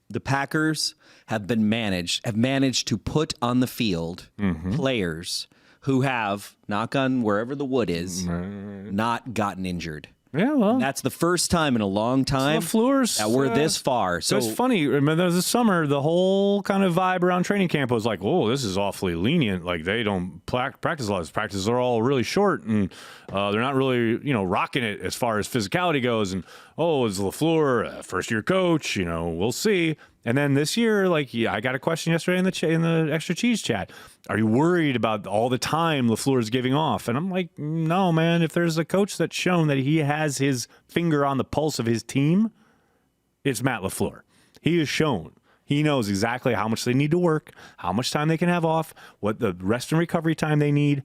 The Packers have managed to put on the field players who have, knock on wherever the wood is, not gotten injured. Yeah, well, That's the first time in a long time LaFleur's, that we're this far. So it's funny. Remember, this summer, the whole kind of vibe around training camp was like, "Oh, this is awfully lenient. Like they don't practice a lot. His practices are all really short, and they're not really, rocking it as far as physicality goes." And is LaFleur a first-year coach? We'll see. And then this year, I got a question yesterday in the Extra Cheese chat. Are you worried about all the time LaFleur is giving off? And I'm like, no, man. If there's a coach that's shown that he has his finger on the pulse of his team, it's Matt LaFleur. He has shown. He knows exactly how much they need to work, how much time they can have off, what the rest and recovery time they need.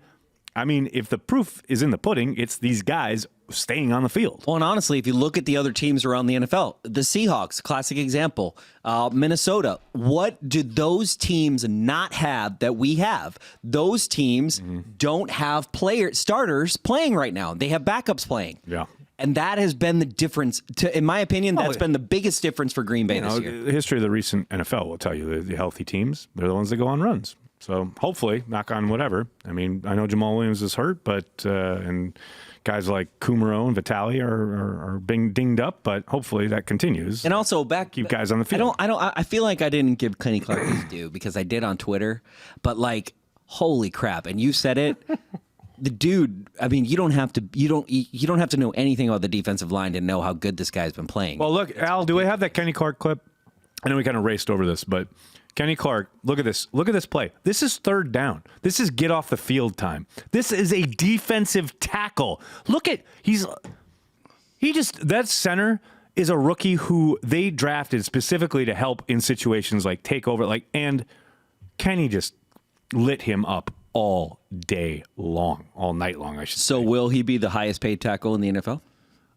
I mean, if the proof is in the pudding, it's these guys staying on the field. Well, and honestly, if you look at the other teams around the NFL, the Seahawks, classic example, Minnesota, what do those teams not have that we have? Those teams don't have starters playing right now. They have backups playing. Yeah. And that has been the difference. In my opinion, that's been the biggest difference for Green Bay this year. The history of the recent NFL will tell you the healthy teams, they're the ones that go on runs. So hopefully, knock on whatever. I mean, I know Jamal Williams is hurt, but and guys like Kumaro and Vitale are being dinged up, but hopefully that continues. And also keep guys on the field. I feel like I didn't give Kenny Clark his due because I did on Twitter, but holy crap! And you said it. The dude, I mean, you don't have to know anything about the defensive line to know how good this guy's been playing. Well, look, Al, do we have that Kenny Clark clip? I know we kind of raced over this, but Kenny Clark, look at this. Look at this play. This is third down. This is get off the field time. This is a defensive tackle. Look at, that center is a rookie who they drafted specifically to help in situations like take over, and Kenny just lit him up all day long, all night long, I should say. So will he be the highest paid tackle in the NFL?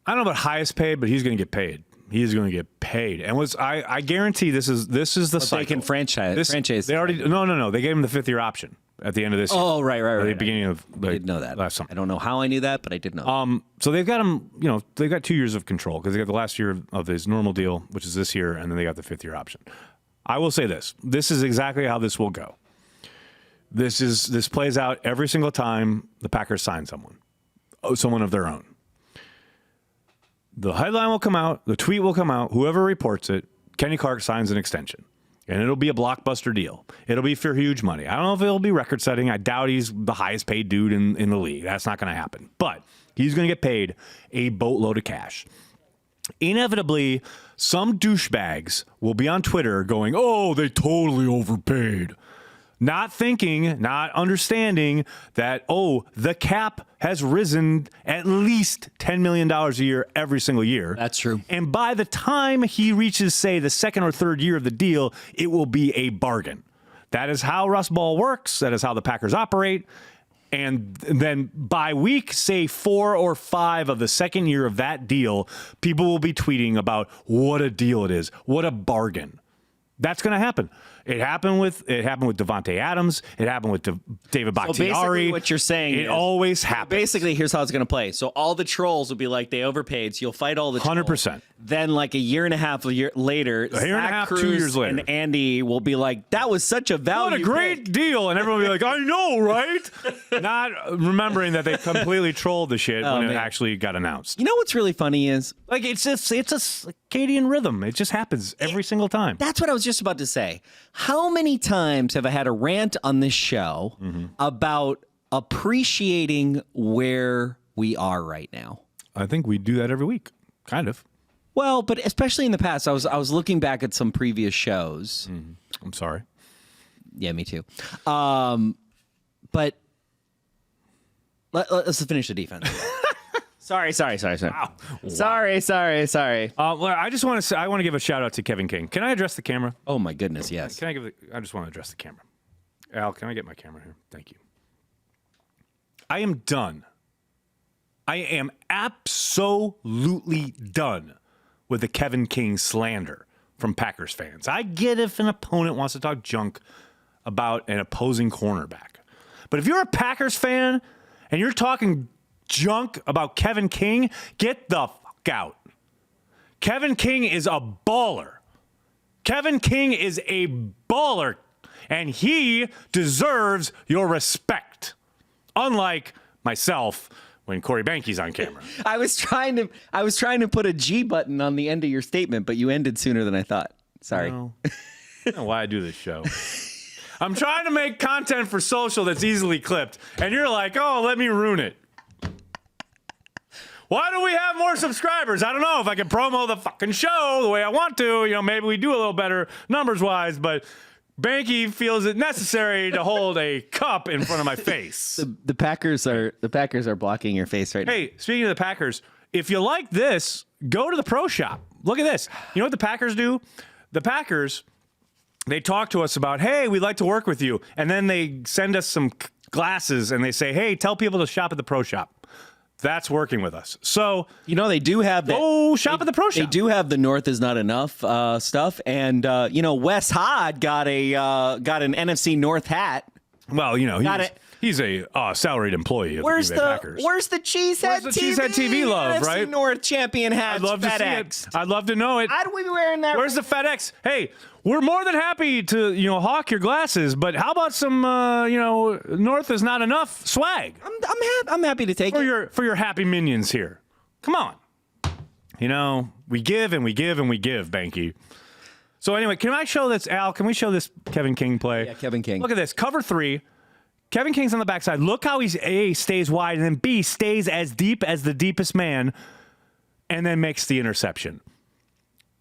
I don't know about highest paid, but he's going to get paid. He's going to get paid, and I guarantee this is the cycle. They can franchise. They already no. They gave him the 5th-year option at the end of this year. Oh, right. At the beginning of I did know that last summer. I don't know how I knew that, but I did know that. So they've got him. They've got 2 years of control because they got the last year of his normal deal, which is this year, and then they got the 5th-year option. I will say this: this is exactly how this will go. This plays out every single time the Packers sign someone of their own. The headline will come out, the tweet will come out, whoever reports it, Kenny Clark signs an extension. And it'll be a blockbuster deal. It'll be for huge money. I don't know if it'll be record-setting. I doubt he's the highest paid dude in the league. That's not going to happen. But he's going to get paid a boatload of cash. Inevitably, some douchebags will be on Twitter going, oh, they totally overpaid. Not thinking, not understanding that, the cap has risen at least $10 million a year every single year. That's true. And by the time he reaches, say, the second or third year of the deal, it will be a bargain. That is how Russ Ball works. That is how the Packers operate. And then by week, say 4 or 5 of the second year of that deal, people will be tweeting about what a deal it is, what a bargain. That's going to happen. It happened with Devontae Adams. It happened with David Bakhtiari. So basically what you're saying it always happens. Basically, here's how it's going to play. So all the trolls will be like, they overpaid, so you'll fight all the trolls. 100%. Then like a year and a half later, a year and a half, Cruz 2 years later, and Andy will be like, that was such a value. What a great deal. And everyone will be like, I know, right? Not remembering that they completely trolled the shit when it actually got announced. You know what's really funny is? It's a circadian rhythm. It just happens every single time. That's what I was just about to say. How many times have I had a rant on this show about appreciating where we are right now? I think we do that every week, kind of. Well, but especially in the past, I was looking back at some previous shows. I'm sorry. Yeah, me too. But let's finish the defense. Sorry. Wow. Sorry. Well, I just want to say, I want to give a shout out to Kevin King. Can I address the camera? Oh my goodness, yes. I just want to address the camera. Al, can I get my camera here? Thank you. I am done. I am absolutely done with the Kevin King slander from Packers fans. I get if an opponent wants to talk junk about an opposing cornerback. But if you're a Packers fan and you're talking junk about Kevin King, get the fuck out. Kevin King is a baller. Kevin King is a baller, and he deserves your respect. Unlike myself when Corey Banky's on camera. I was trying to put a G button on the end of your statement, but you ended sooner than I thought. Sorry. I don't know why I do this show. I'm trying to make content for social that's easily clipped, and you're like, oh, let me ruin it. Why do we have more subscribers? I don't know if I can promo the fucking show the way I want to. Maybe we do a little better numbers-wise, but Banky feels it necessary to hold a cup in front of my face. The Packers are blocking your face right now. Hey, speaking of the Packers, if you like this, go to the pro shop. Look at this. You know what the Packers do? The Packers, they talk to us about, hey, we'd like to work with you. And then they send us some glasses and they say, hey, tell people to shop at the pro shop. That's working with us. So, they do have that. Oh, shop at the pro shop. They do have the North is not enough stuff. And, Wes Hod got an NFC North hat. Well, he's a salaried employee of the Green Bay Packers. Where's the Cheesehead TV? Cheesehead TV love, NFC right? North champion hat. I'd love to see it. I'd love to know it. How do we be wearing that? Where's the FedEx? Hey, we're more than happy to hawk your glasses, but how about some North is not enough swag? I'm happy to take it for your happy minions here. Come on. We give and we give and we give, Banky. So anyway, can I show this, Al? Can we show this Kevin King play? Yeah, Kevin King. Look at this. Cover 3. Kevin King's on the backside. Look how he's A, stays wide, and then B, stays as deep as the deepest man, and then makes the interception.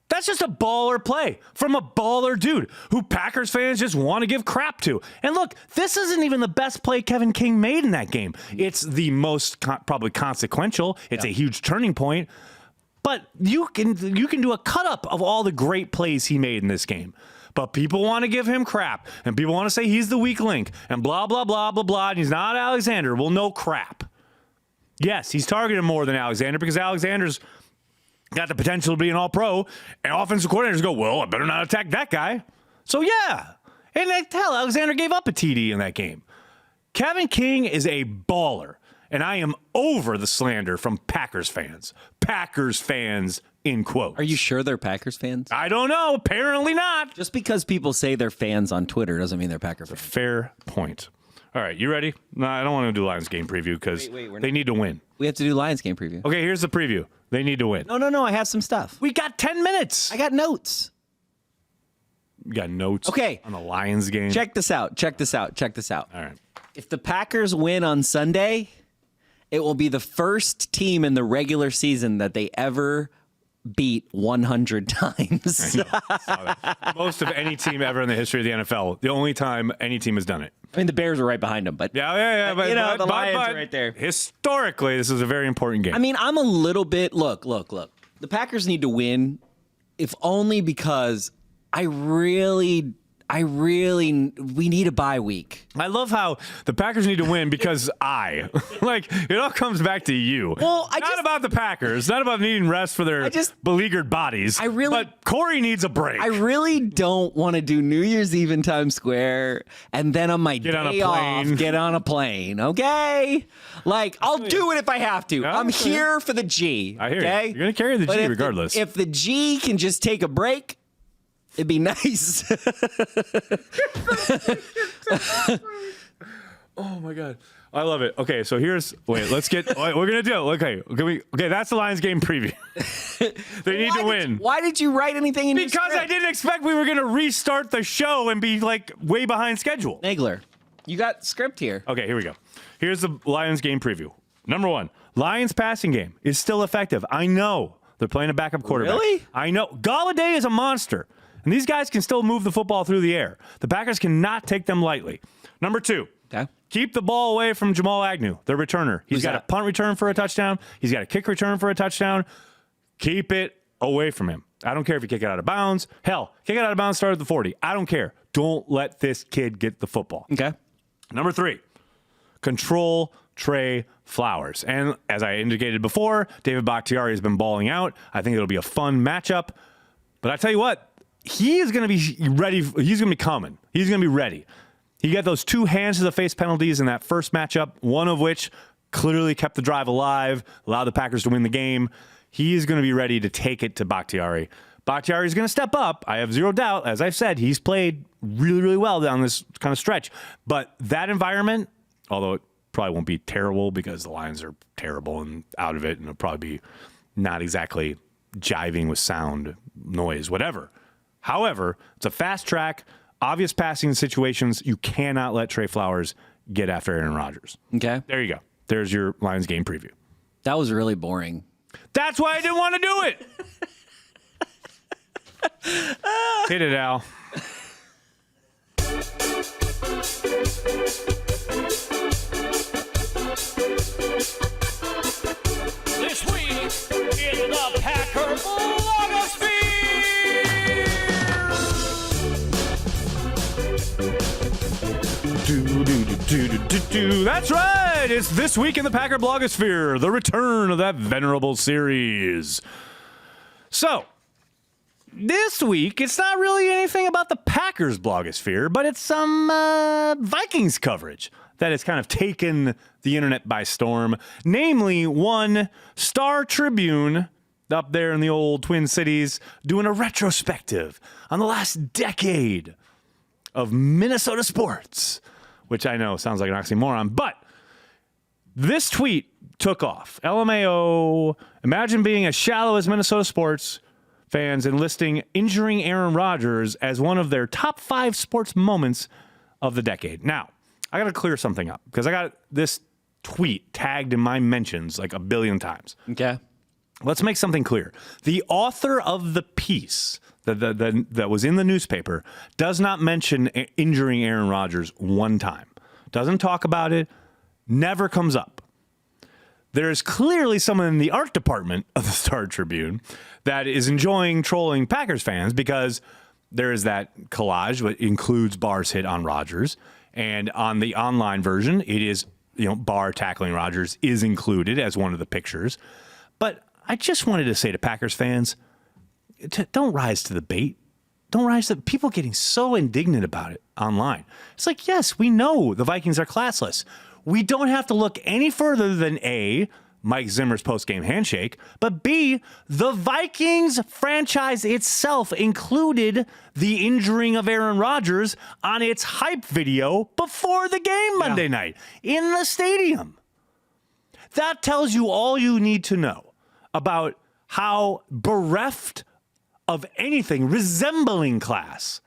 That's just a baller play from a baller dude who Packers fans just want to give crap to. And look, this isn't even the best play Kevin King made in that game. It's the most probably consequential. It's a huge turning point. But you can do a cut-up of all the great plays he made in this game. But people want to give him crap. And people want to say he's the weak link. And blah, blah, blah, blah, blah. And he's not Alexander. Well, no crap. Yes, he's targeted more than Alexander because Alexander's got the potential to be an all-pro, and offensive coordinators go, well, I better not attack that guy. So, yeah. And hell, Alexander gave up a TD in that game. Kevin King is a baller, and I am over the slander from Packers fans. Packers fans, in quotes. Are you sure they're Packers fans? I don't know. Apparently not. Just because people say they're fans on Twitter doesn't mean they're Packer fans. Fair point. All right, you ready? No, I don't want to do Lions game preview because they need to win. We have to do Lions game preview. Okay, here's the preview. They need to win. No. I have some stuff. We got 10 minutes. I got notes. You got notes Okay. on the Lions game? Check this out. All right. If the Packers win on Sunday, it will be the first team in the regular season that they ever beat 100 times. Most of any team ever in the history of the NFL. The only time any team has done it. I mean, the Bears are right behind them, but Yeah. But, the Lions are right there. Historically, this is a very important game. I mean, I'm a little bit. Look. The Packers need to win, if only because we need a bye week. I love how the Packers need to win because it all comes back to you. Well, not about the Packers, not about needing rest for their beleaguered bodies. But Corey needs a break. I really don't want to do New Year's Eve in Times Square and then on my day off get on a plane. Okay, I'll do it if I have to. I'm here for the G. I hear you. You're gonna carry the G regardless. If the G can just take a break, it'd be nice. Oh my God. I love it. Okay, so we're gonna do it. Okay, that's the Lions game preview. They need to win. Why did you write anything in your Because script? I didn't expect we were gonna restart the show and be way behind schedule. Nagler, you got script here. Okay, here we go. Here's the Lions game preview. Number 1, Lions passing game is still effective. I know. They're playing a backup quarterback. Really? I know. Galladay is a monster. And these guys can still move the football through the air. The Packers cannot take them lightly. Number 2, keep the ball away from Jamal Agnew, their returner. He's got a punt return for a touchdown. He's got a kick return for a touchdown. Keep it away from him. I don't care if you kick it out of bounds. Hell, kick it out of bounds, start at the 40. I don't care. Don't let this kid get the football. Okay. Number 3, control Trey Flowers. And as I indicated before, David Bakhtiari has been balling out. I think it'll be a fun matchup. But I tell you what, he is going to be ready. He's going to be coming. He's going to be ready. He got those 2 hands to the face penalties in that first matchup, one of which clearly kept the drive alive, allowed the Packers to win the game. He is going to be ready to take it to Bakhtiari. Bakhtiari is going to step up. I have zero doubt. As I've said, he's played really, really well down this kind of stretch. But that environment, although it probably won't be terrible because the Lions are terrible and out of it, and it'll probably be not exactly jiving with sound, noise, whatever. However, it's a fast track, obvious passing situations. You cannot let Trey Flowers get after Aaron Rodgers. Okay. There you go. There's your Lions game preview. That was really boring. That's why I didn't want to do it. Hit it, Al. This week in the Packer blogosphere. That's right. It's This Week in the Packer blogosphere, the return of that venerable series. So, this week, it's not really anything about the Packers blogosphere, but it's some Vikings coverage that has kind of taken the internet by storm. Namely, one Star Tribune up there in the old Twin Cities doing a retrospective on the last decade of Minnesota sports, which I know sounds like an oxymoron, but this tweet took off. LMAO, imagine being as shallow as Minnesota sports fans and listing injuring Aaron Rodgers as one of their top 5 sports moments of the decade. Now, I got to clear something up because I got this tweet tagged in my mentions like a billion times. Okay. let's make something clear. The author of the piece that was in the newspaper does not mention injuring Aaron Rodgers one time. Doesn't talk about it. Never comes up. There is clearly someone in the art department of the Star Tribune that is enjoying trolling Packers fans because there is that collage that includes Barr's hit on Rodgers. And on the online version, it is, Barr tackling Rodgers is included as one of the pictures. But I just wanted to say to Packers fans, don't rise to the bait. Don't rise to people getting so indignant about it online. It's like, yes, we know the Vikings are classless. We don't have to look any further than A, Mike Zimmer's post-game handshake, but B, the Vikings franchise itself included the injuring of Aaron Rodgers on its hype video before the game Monday night in the stadium. That tells you all you need to know about how bereft of anything resembling class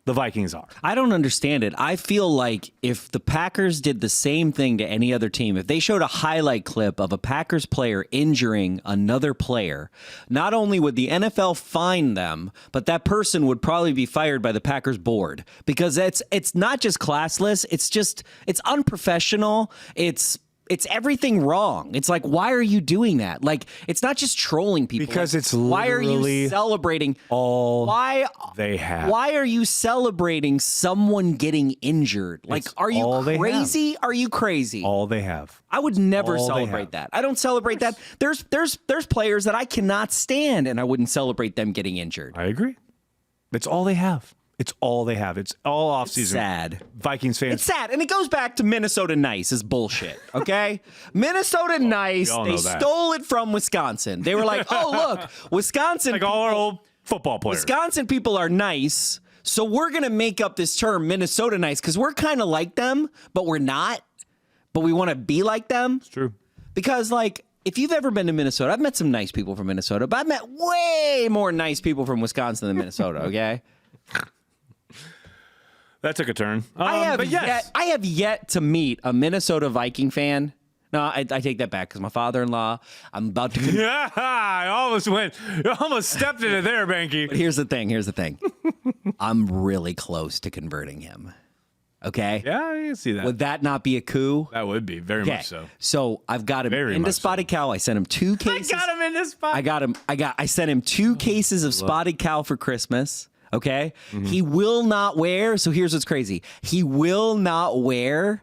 the Vikings are. I don't understand it. I feel like if the Packers did the same thing to any other team, if they showed a highlight clip of a Packers player injuring another player, not only would the NFL fine them, but that person would probably be fired by the Packers board because it's not just classless, it's unprofessional, it's everything wrong. It's like, why are you doing that? Like, it's not just trolling people. Because it's why are you celebrating all they have. Why are you celebrating someone getting injured? Like, are you crazy? Are you crazy? All they have. I would never celebrate that. I don't celebrate that. There's players that I cannot stand, and I wouldn't celebrate them getting injured. I agree. It's all they have. It's all they have. It's all offseason. It's sad. Vikings fans. It's sad. And it goes back to Minnesota Nice is bullshit, okay? Minnesota Nice, they stole it from Wisconsin. They were like, oh, look, Wisconsin. Like all our old football players. Wisconsin people are nice, so we're going to make up this term Minnesota Nice because we're kind of like them, but we're not. But we want to be like them. It's true. Because, like, if you've ever been to Minnesota, I've met some nice people from Minnesota, but I've met way more nice people from Wisconsin than Minnesota, okay? That took a turn. I have yet to meet a Minnesota Viking fan. No, I take that back because my father-in-law, I'm about to... Yeah, I almost stepped in it there, Banky. But here's the thing. I'm really close to converting him. Okay? Yeah, I can see that. Would that not be a coup? That would be, very much so. So I've got him into Spotted Cow. I sent him 2 cases. I got him into Spotted. I sent him 2 cases of Spotted Cow for Christmas. Okay? Mm-hmm. He will not wear, so here's what's crazy. He will not wear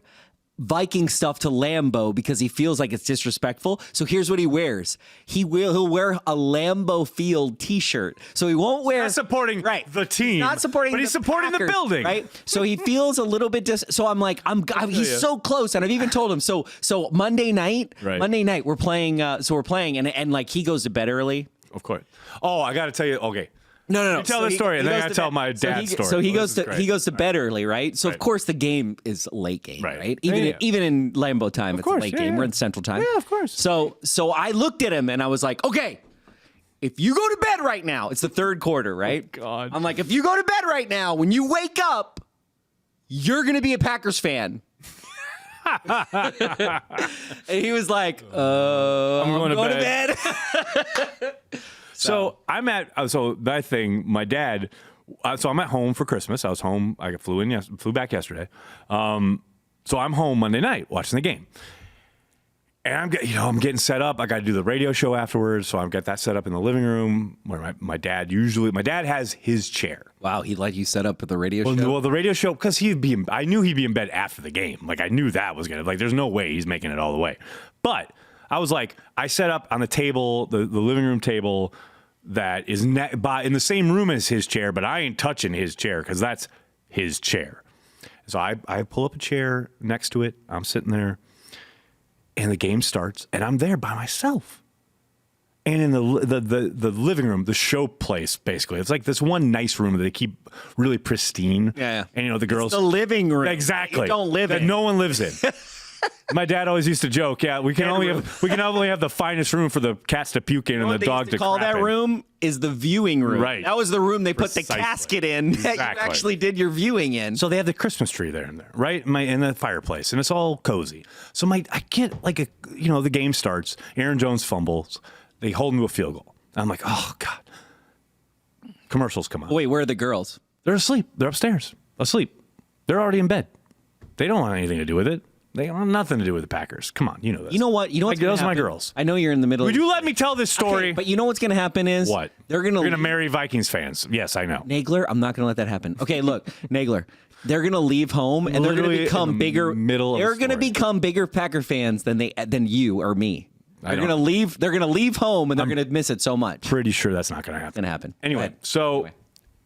Viking stuff to Lambeau because he feels like it's disrespectful. So here's what he wears. He'll wear a Lambeau Field t-shirt. So he won't wear... Not supporting the team. Not supporting but he's supporting the building. Right? So he feels a little bit... So I'm like, he's so close. And I've even told him, so Monday night, we're playing, and like he goes to bed early. Of course. Oh, I got to tell you, okay. No. You tell the story, and then I gotta tell my dad's story. So he goes to bed early, right? So of course the game is late game, right? Even in Lambeau time, it's a late game. We're in Central Time. Yeah, of course. So I looked at him and I was like, okay, if you go to bed right now, it's the third quarter, right? Oh, God. I'm like, if you go to bed right now, when you wake up, you're gonna be a Packers fan. And he was like, I'm going to bed. So I'm at that thing. My dad. So I'm at home for Christmas. I was home. I flew back yesterday. So I'm home Monday night watching the game, and I'm getting set up. I got to do the radio show afterwards, so I've got that set up in the living room where my dad has his chair. Wow, he let you set up at the radio show. Well, the radio show because I knew he'd be in bed after the game. Like I knew that was gonna there's no way he's making it all the way, but. I was like, I set up on the table, the living room table that is in the same room as his chair, but I ain't touching his chair because that's his chair. So I pull up a chair next to it. I'm sitting there, and the game starts, and I'm there by myself. And in the living room, the show place, basically, it's like this one nice room that they keep really pristine. Yeah. And the girls, it's the living room, exactly, you don't live that in. No one lives in. My dad always used to joke, we can only have the finest room for the cats to puke in and the dog to call crap that in. room is the viewing room. Right. That was the room they put the casket in that you actually did your viewing in. So they have the Christmas tree there, right? In the fireplace, and it's all cozy. So I get the game starts. Aaron Jones fumbles. They hold them to a field goal. I'm like, oh, God. Commercials come on. Wait, where are the girls? They're asleep. They're upstairs, asleep. They're already in bed. They don't want anything to do with it. They don't have nothing to do with the Packers. Come on, you know this. You know what? What's those are happen? my girls. I know you're in the middle. Would you let me tell this story? Okay, but you know what's going to happen is What? They're going to marry Vikings fans. Yes, I know. Nagler, I'm not going to let that happen. Okay, look, Nagler, they're going to leave home and they're going to become bigger. They're going to become bigger Packer fans than you or me. They're going to leave. They're going to leave home and they're going to miss it so much. Pretty sure that's not going to happen. It's going to happen. Anyway, so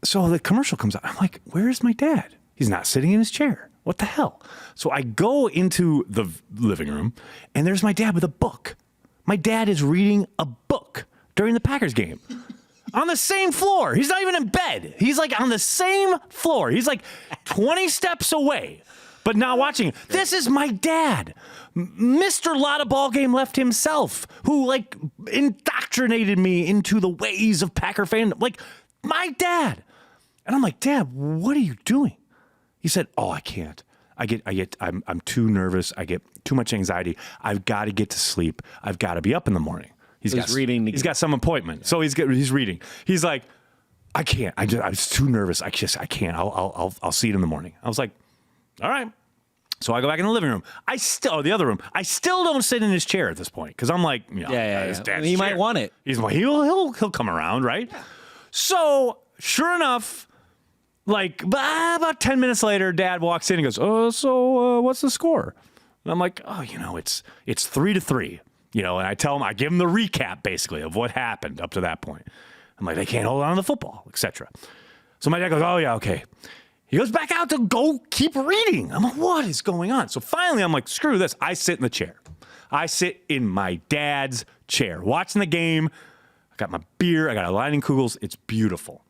the commercial comes out. I'm like, where's my dad? He's not sitting in his chair. What the hell? So I go into the living room, and there's my dad with a book. My dad is reading a book during the Packers game on the same floor. He's not even in bed. He's like on the same floor. He's like 20 steps away, but not watching. This is my dad, Mr. Lotta Ball Game Left himself, who like indoctrinated me into the ways of Packer fandom. Like my dad. And I'm like, Dad, what are you doing? He said, "Oh, I can't. I'm too nervous. I get too much anxiety. I've got to get to sleep. I've got to be up in the morning." He's reading. He's got some appointment, so he's reading. He's like, "I can't. I was too nervous. I can't. I'll see it in the morning." I was like, "All right." So I go back in the living room. The other room. I still don't sit in his chair at this point because I'm like, his dad's He chair. might want it. He's like, he'll come around, right? Yeah. So sure enough. Like, about 10 minutes later, Dad walks in and goes, "Oh, so what's the score?" And I'm like, "Oh, it's 3-3." And I give him the recap, basically, of what happened up to that point. I'm like, they can't hold on to the football, etc. So my dad goes, "Oh, yeah, okay." He goes back out to go keep reading. I'm like, what is going on? So finally, I'm like, screw this. I sit in the chair. I sit in my dad's chair, watching the game. I got my beer. I got a Leinenkugels. It's beautiful.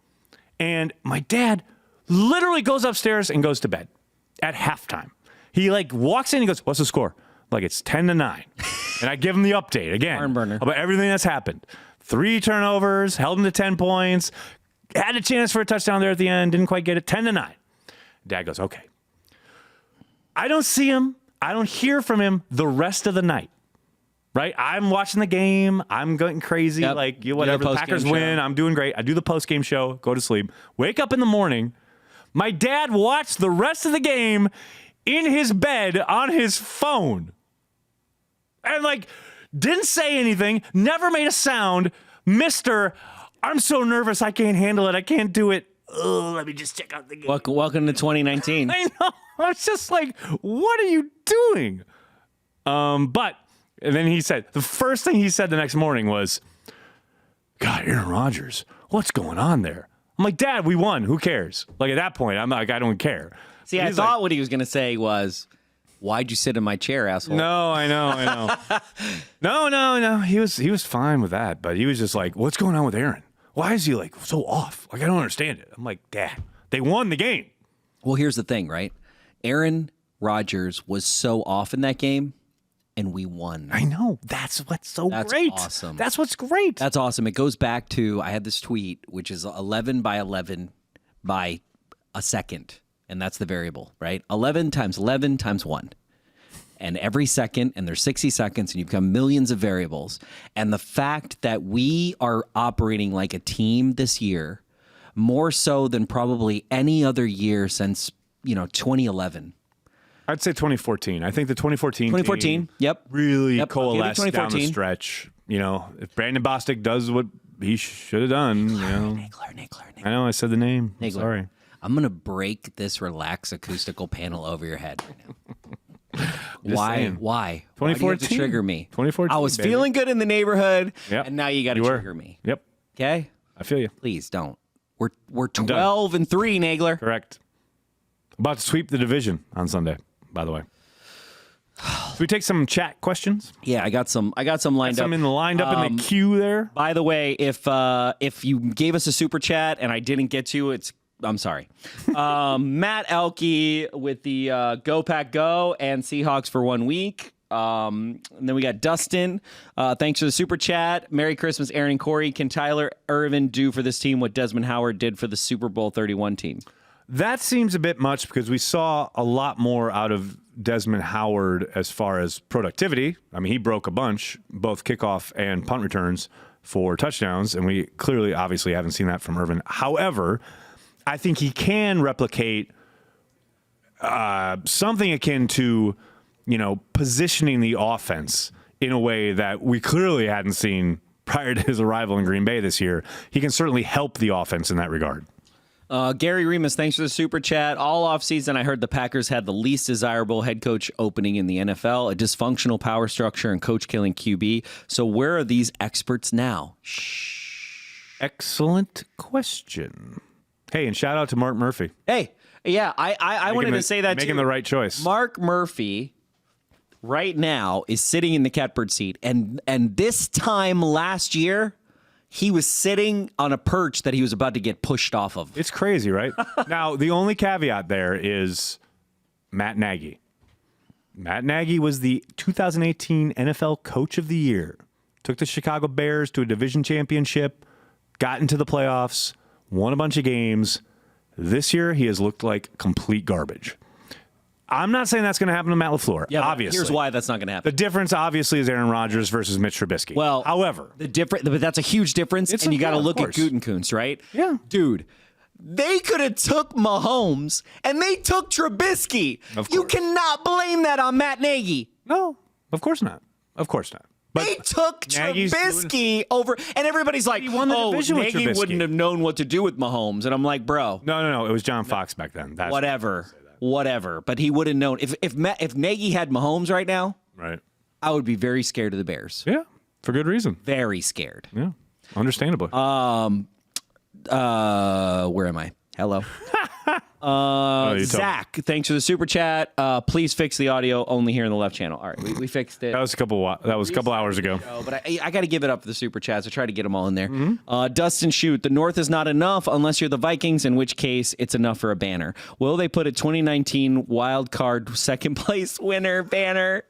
And my dad literally goes upstairs and goes to bed at halftime. He walks in and goes, "What's the score?" Like it's 10-9. And I give him the update again about everything that's happened. 3 turnovers, held him to 10 points, had a chance for a touchdown there at the end, didn't quite get it. 10-9. Dad goes, "Okay." I don't see him. I don't hear from him the rest of the night. Right? I'm watching the game. I'm going crazy. Yep. Whatever. The Packers win. I'm doing great. I do the post-game show, go to sleep, wake up in the morning. My dad watched the rest of the game in his bed on his phone. And didn't say anything, never made a sound. Mr. I'm so nervous, I can't handle it. I can't do it. Oh, let me just check out the game. Welcome to 2019. I know. I was just like, what are you doing? But and then the first thing he said the next morning was, "God, Aaron Rodgers, what's going on there?" I'm like, "Dad, we won. Who cares?" At that point, I'm like, I don't care. See, I thought what he was going to say was, "Why'd you sit in my chair, asshole?" No, I know. No. He was fine with that, but he was just like, "What's going on with Aaron? Why is he so off? I don't understand it." I'm like, "Dad, they won the game." Well, here's the thing, right? Aaron Rodgers was so off in that game, and we won. I know. That's what's great. Awesome. That's what's great. That's awesome. It goes back to, I had this tweet, which is 11 by 11 by a second. And that's the variable, right? 11 times 11 times 1. And every second, and there's 60 seconds, and you become millions of variables. And the fact that we are operating like a team this year, more so than probably any other year since, 2011. I'd say 2014. I think the 2014 team yep. really coalesced down the stretch. If Brandon Bostic does what he should have done, Nagler. I know I said the name. Nagler. Sorry. I'm going to break this relax acoustical panel over your head right now. Why? 2014. Why do you have to trigger me? 2014. I was feeling good in the neighborhood, and now you got to trigger me. Yep. Okay? I feel you. Please don't. We're 12-3, Nagler. Correct. About to sweep the division on Sunday, by the way. Should we take some chat questions? Yeah, I got some lined up. Some lined up in the queue there. By the way, if you gave us a super chat and I didn't get to, I'm sorry. Matt Elke with the Go Pack Go and Seahawks for 1 week. And then we got Dustin. Thanks for the super chat. Merry Christmas, Aaron and Corey. Can Tyler Ervin do for this team what Desmond Howard did for the Super Bowl 31 team? That seems a bit much because we saw a lot more out of Desmond Howard as far as productivity. I mean, he broke a bunch, both kickoff and punt returns for touchdowns, and we clearly, obviously, haven't seen that from Irvin. However, I think he can replicate something akin to, positioning the offense in a way that we clearly hadn't seen prior to his arrival in Green Bay this year. He can certainly help the offense in that regard. Gary Remus, thanks for the super chat. All offseason, I heard the Packers had the least desirable head coach opening in the NFL, a dysfunctional power structure, and coach-killing QB. So where are these experts now? Excellent question. Hey, and shout out to Mark Murphy. Hey, yeah, I wanted to say that making too. the right choice. Mark Murphy right now is sitting in the catbird seat, and this time last year, he was sitting on a perch that he was about to get pushed off of. It's crazy, right? Now, the only caveat there is Matt Nagy. Matt Nagy was the 2018 NFL Coach of the Year. Took the Chicago Bears to a division championship, got into the playoffs, won a bunch of games. This year, he has looked like complete garbage. I'm not saying that's going to happen to Matt LaFleur, obviously. Here's why that's not going to happen. The difference, obviously, is Aaron Rodgers versus Mitch Trubisky. Well, however, but that's a huge difference, and you got to look at Gutekunst, right? Yeah. Dude, they could have took Mahomes, and they took Trubisky. Of course. You cannot blame that on Matt Nagy. No, of course not. Of course not. But they took Nagy's Trubisky over, and everybody's like, won the division with Nagy Trubisky. wouldn't have known what to do with Mahomes. And I'm like, bro. No. It was John Fox back then. That's Whatever. But he would have known. If Nagy had Mahomes right now, right, I would be very scared of the Bears. Yeah, for good reason. Very scared. Yeah, understandably. Where am I? Hello. Zach, thanks for the super chat. Please fix the audio only here in the left channel. All right, we fixed it. That was a couple hours ago. But I got to give it up for the super chats. I try to get them all in there. Dustin Shoot, the North is not enough unless you're the Vikings, in which case it's enough for a banner. Will they put a 2019 wild card second place winner banner?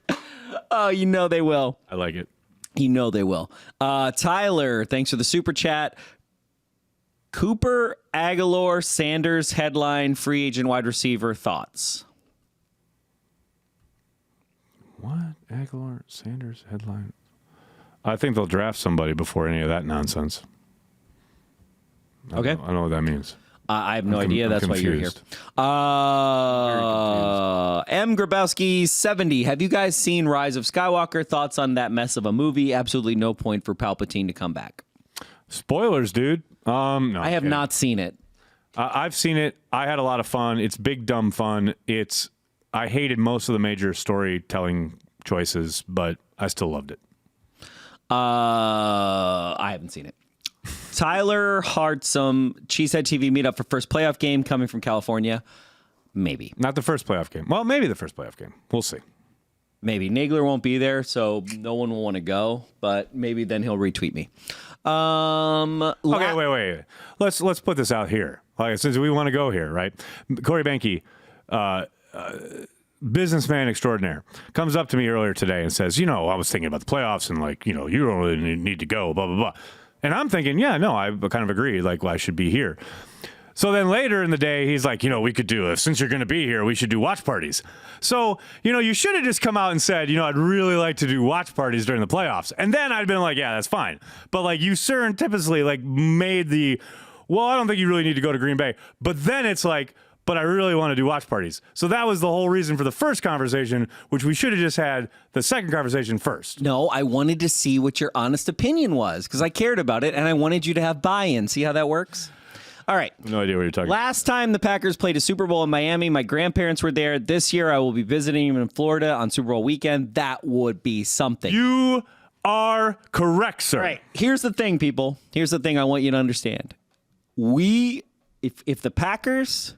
Oh, you know they will. I like it. You know they will. Tyler, thanks for the super chat. Cooper, Aguilar, Sanders, headline, free agent wide receiver, thoughts? What? Aguilar, Sanders, headline? I think they'll draft somebody before any of that nonsense. Okay. I don't know what that means. I have no idea. That's why you're here. M. Grabowski, 70. Have you guys seen Rise of Skywalker? Thoughts on that mess of a movie? Absolutely no point for Palpatine to come back. Spoilers, dude. No, I have not seen it. I've seen it. I had a lot of fun. It's big, dumb fun. I hated most of the major storytelling choices, but I still loved it. I haven't seen it. Tyler Hartsum, Cheesehead TV meetup for first playoff game coming from California. Maybe. Not the first playoff game. Well, maybe the first playoff game. We'll see. Maybe. Nagler won't be there, so no one will want to go, but maybe then he'll retweet me. Okay, wait. Let's put this out here. Like, since we want to go here, right? Corey Banke, businessman extraordinaire, comes up to me earlier today and says, I was thinking about the playoffs and you don't really need to go, blah, blah, blah. And I'm thinking, I kind of agree. I should be here. So then later in the day, he's like, we could do it. Since you're going to be here, we should do watch parties. So, you should have just come out and said, I'd really like to do watch parties during the playoffs. And then I'd been like, yeah, that's fine. But you surreptitiously made I don't think you really need to go to Green Bay. But then it's but I really want to do watch parties. So that was the whole reason for the first conversation, which we should have just had the second conversation first. No, I wanted to see what your honest opinion was because I cared about it and I wanted you to have buy-in. See how that works? All right. No idea what you're talking about. Last time the Packers played a Super Bowl in Miami, my grandparents were there. This year, I will be visiting them in Florida on Super Bowl weekend. That would be something. You are correct, sir. All right. Here's the thing, people. Here's the thing I want you to understand. If the Packers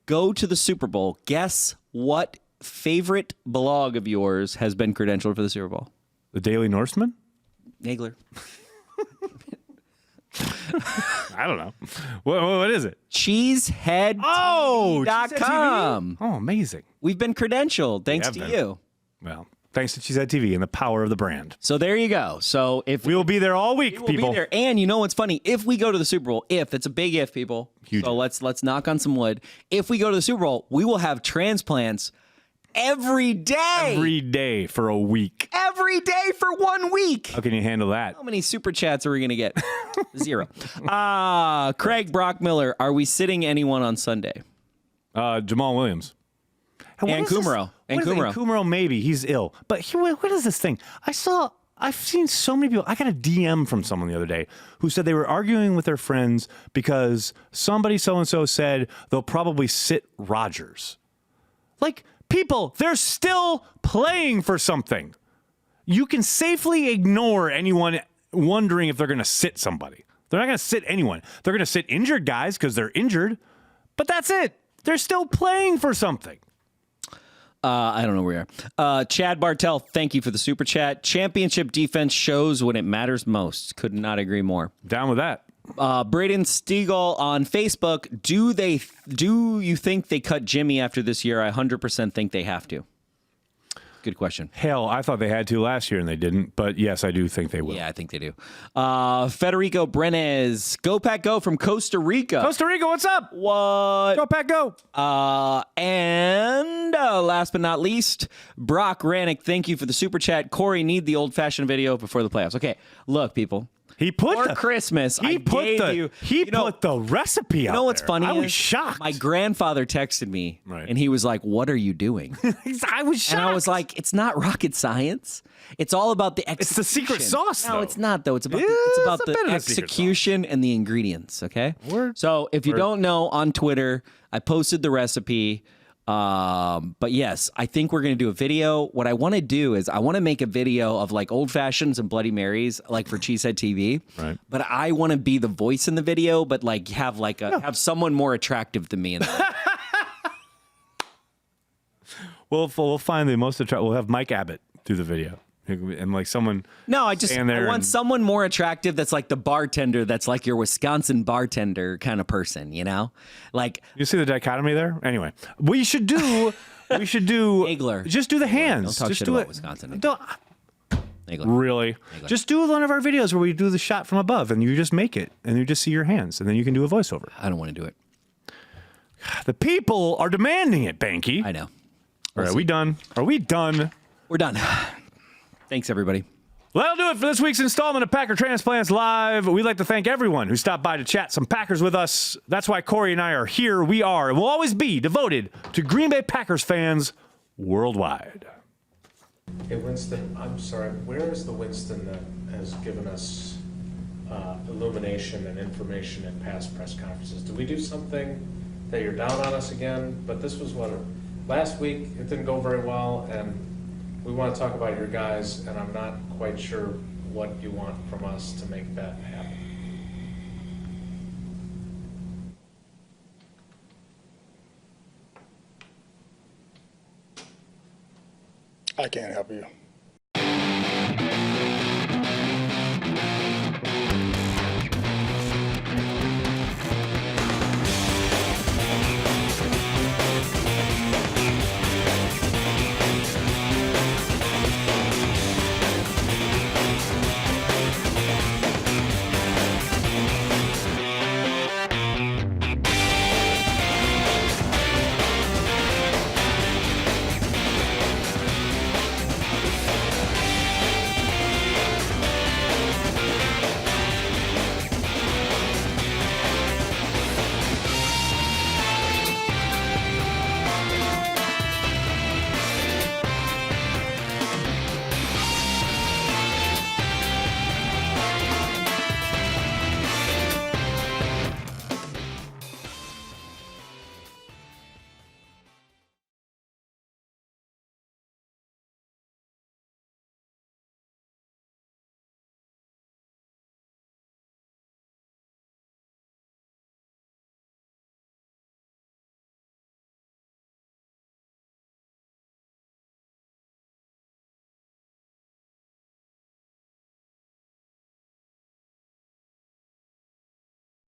go to the Super Bowl, guess what favorite blog of yours has been credentialed for the Super Bowl? The Daily Norseman? Nagler. I don't know. What is it? Cheesehead.com. Oh, amazing. We've been credentialed thanks to you. Well, thanks to Cheesehead TV and the power of the brand. So there you go. So if we will be there all week, we'll people. Be there. And you know what's funny? If we go to the Super Bowl, it's a big if, people. Huge. So let's knock on some wood. If we go to the Super Bowl, we will have Transplants every day. Every day for a week. Every day for 1 week. How can you handle that? How many super chats are we going to get? 0. Craig Brockmiller, are we sitting anyone on Sunday? Jamal Williams. And Kumaro. And Kumaro. Kumaro, maybe. He's ill. But what is this thing? I've seen so many people. I got a DM from someone the other day who said they were arguing with their friends because somebody so-and-so said they'll probably sit Rodgers. Like, people, they're still playing for something. You can safely ignore anyone wondering if they're going to sit somebody. They're not going to sit anyone. They're going to sit injured guys because they're injured. But that's it. They're still playing for something. I don't know where we are. Chad Bartel, thank you for the super chat. Championship defense shows when it matters most. Could not agree more. Down with that. Braden Stiegel on Facebook. Do you think they cut Jimmy after this year? I 100% think they have to. Good question. Hell, I thought they had to last year and they didn't. But yes, I do think they will. Yeah, I think they do. Federico Brenes. Go Pack Go from Costa Rica. Costa Rica, what's up? What? Go Pack Go. And last but not least, Brock Rannick. Thank you for the super chat. Corey, need the old-fashioned video before the playoffs. Okay, look, people. He put For Christmas, He put the recipe out. You know what's funny? I was shocked. My grandfather texted me, Right. and he was like, "What are you doing?" I was shocked. And I was like, "It's not rocket science. It's all about the execution." It's the secret sauce, No, though. it's not, though. It's about Yeah, it's about it's a the bit of a secret execution and the ingredients. Okay. Word. So if you don't know, on Twitter, I posted the recipe. But yes, I think we're going to do a video. What I want to do is I want to make a video of like old fashions and Bloody Marys, like for Cheesehead TV. Right. But I want to be the voice in the video, but like have have someone more attractive than me in there. We'll find the most attractive. We'll have Mike Abbott do the video. And like someone. No, I want someone more attractive that's like the bartender, that's like your Wisconsin bartender kind of person, you know? Like, You see the dichotomy there? Anyway, we should do. Nagler. Just do the hands. Don't talk just shit do about it. Wisconsin. Don't, Nagler. really? Just do one of our videos where we do the shot from above and you just make it and you just see your hands and then you can do a voiceover. I don't want to do it. The people are demanding it, Banky. I know. All right, are we done? Are we done? We're done. Thanks, everybody. Well, that'll do it for this week's installment of Packer Transplants Live. We'd like to thank everyone who stopped by to chat some Packers with us. That's why Corey and I are here. We are and will always be devoted to Green Bay Packers fans worldwide. Hey, Winston, I'm sorry. Where is the Winston that has given us illumination and information in past press conferences? Did we do something that you're down on us again? But this was last week it didn't go very well, and we want to talk about your guys, and I'm not quite sure what you want from us to make that happen. I can't help you.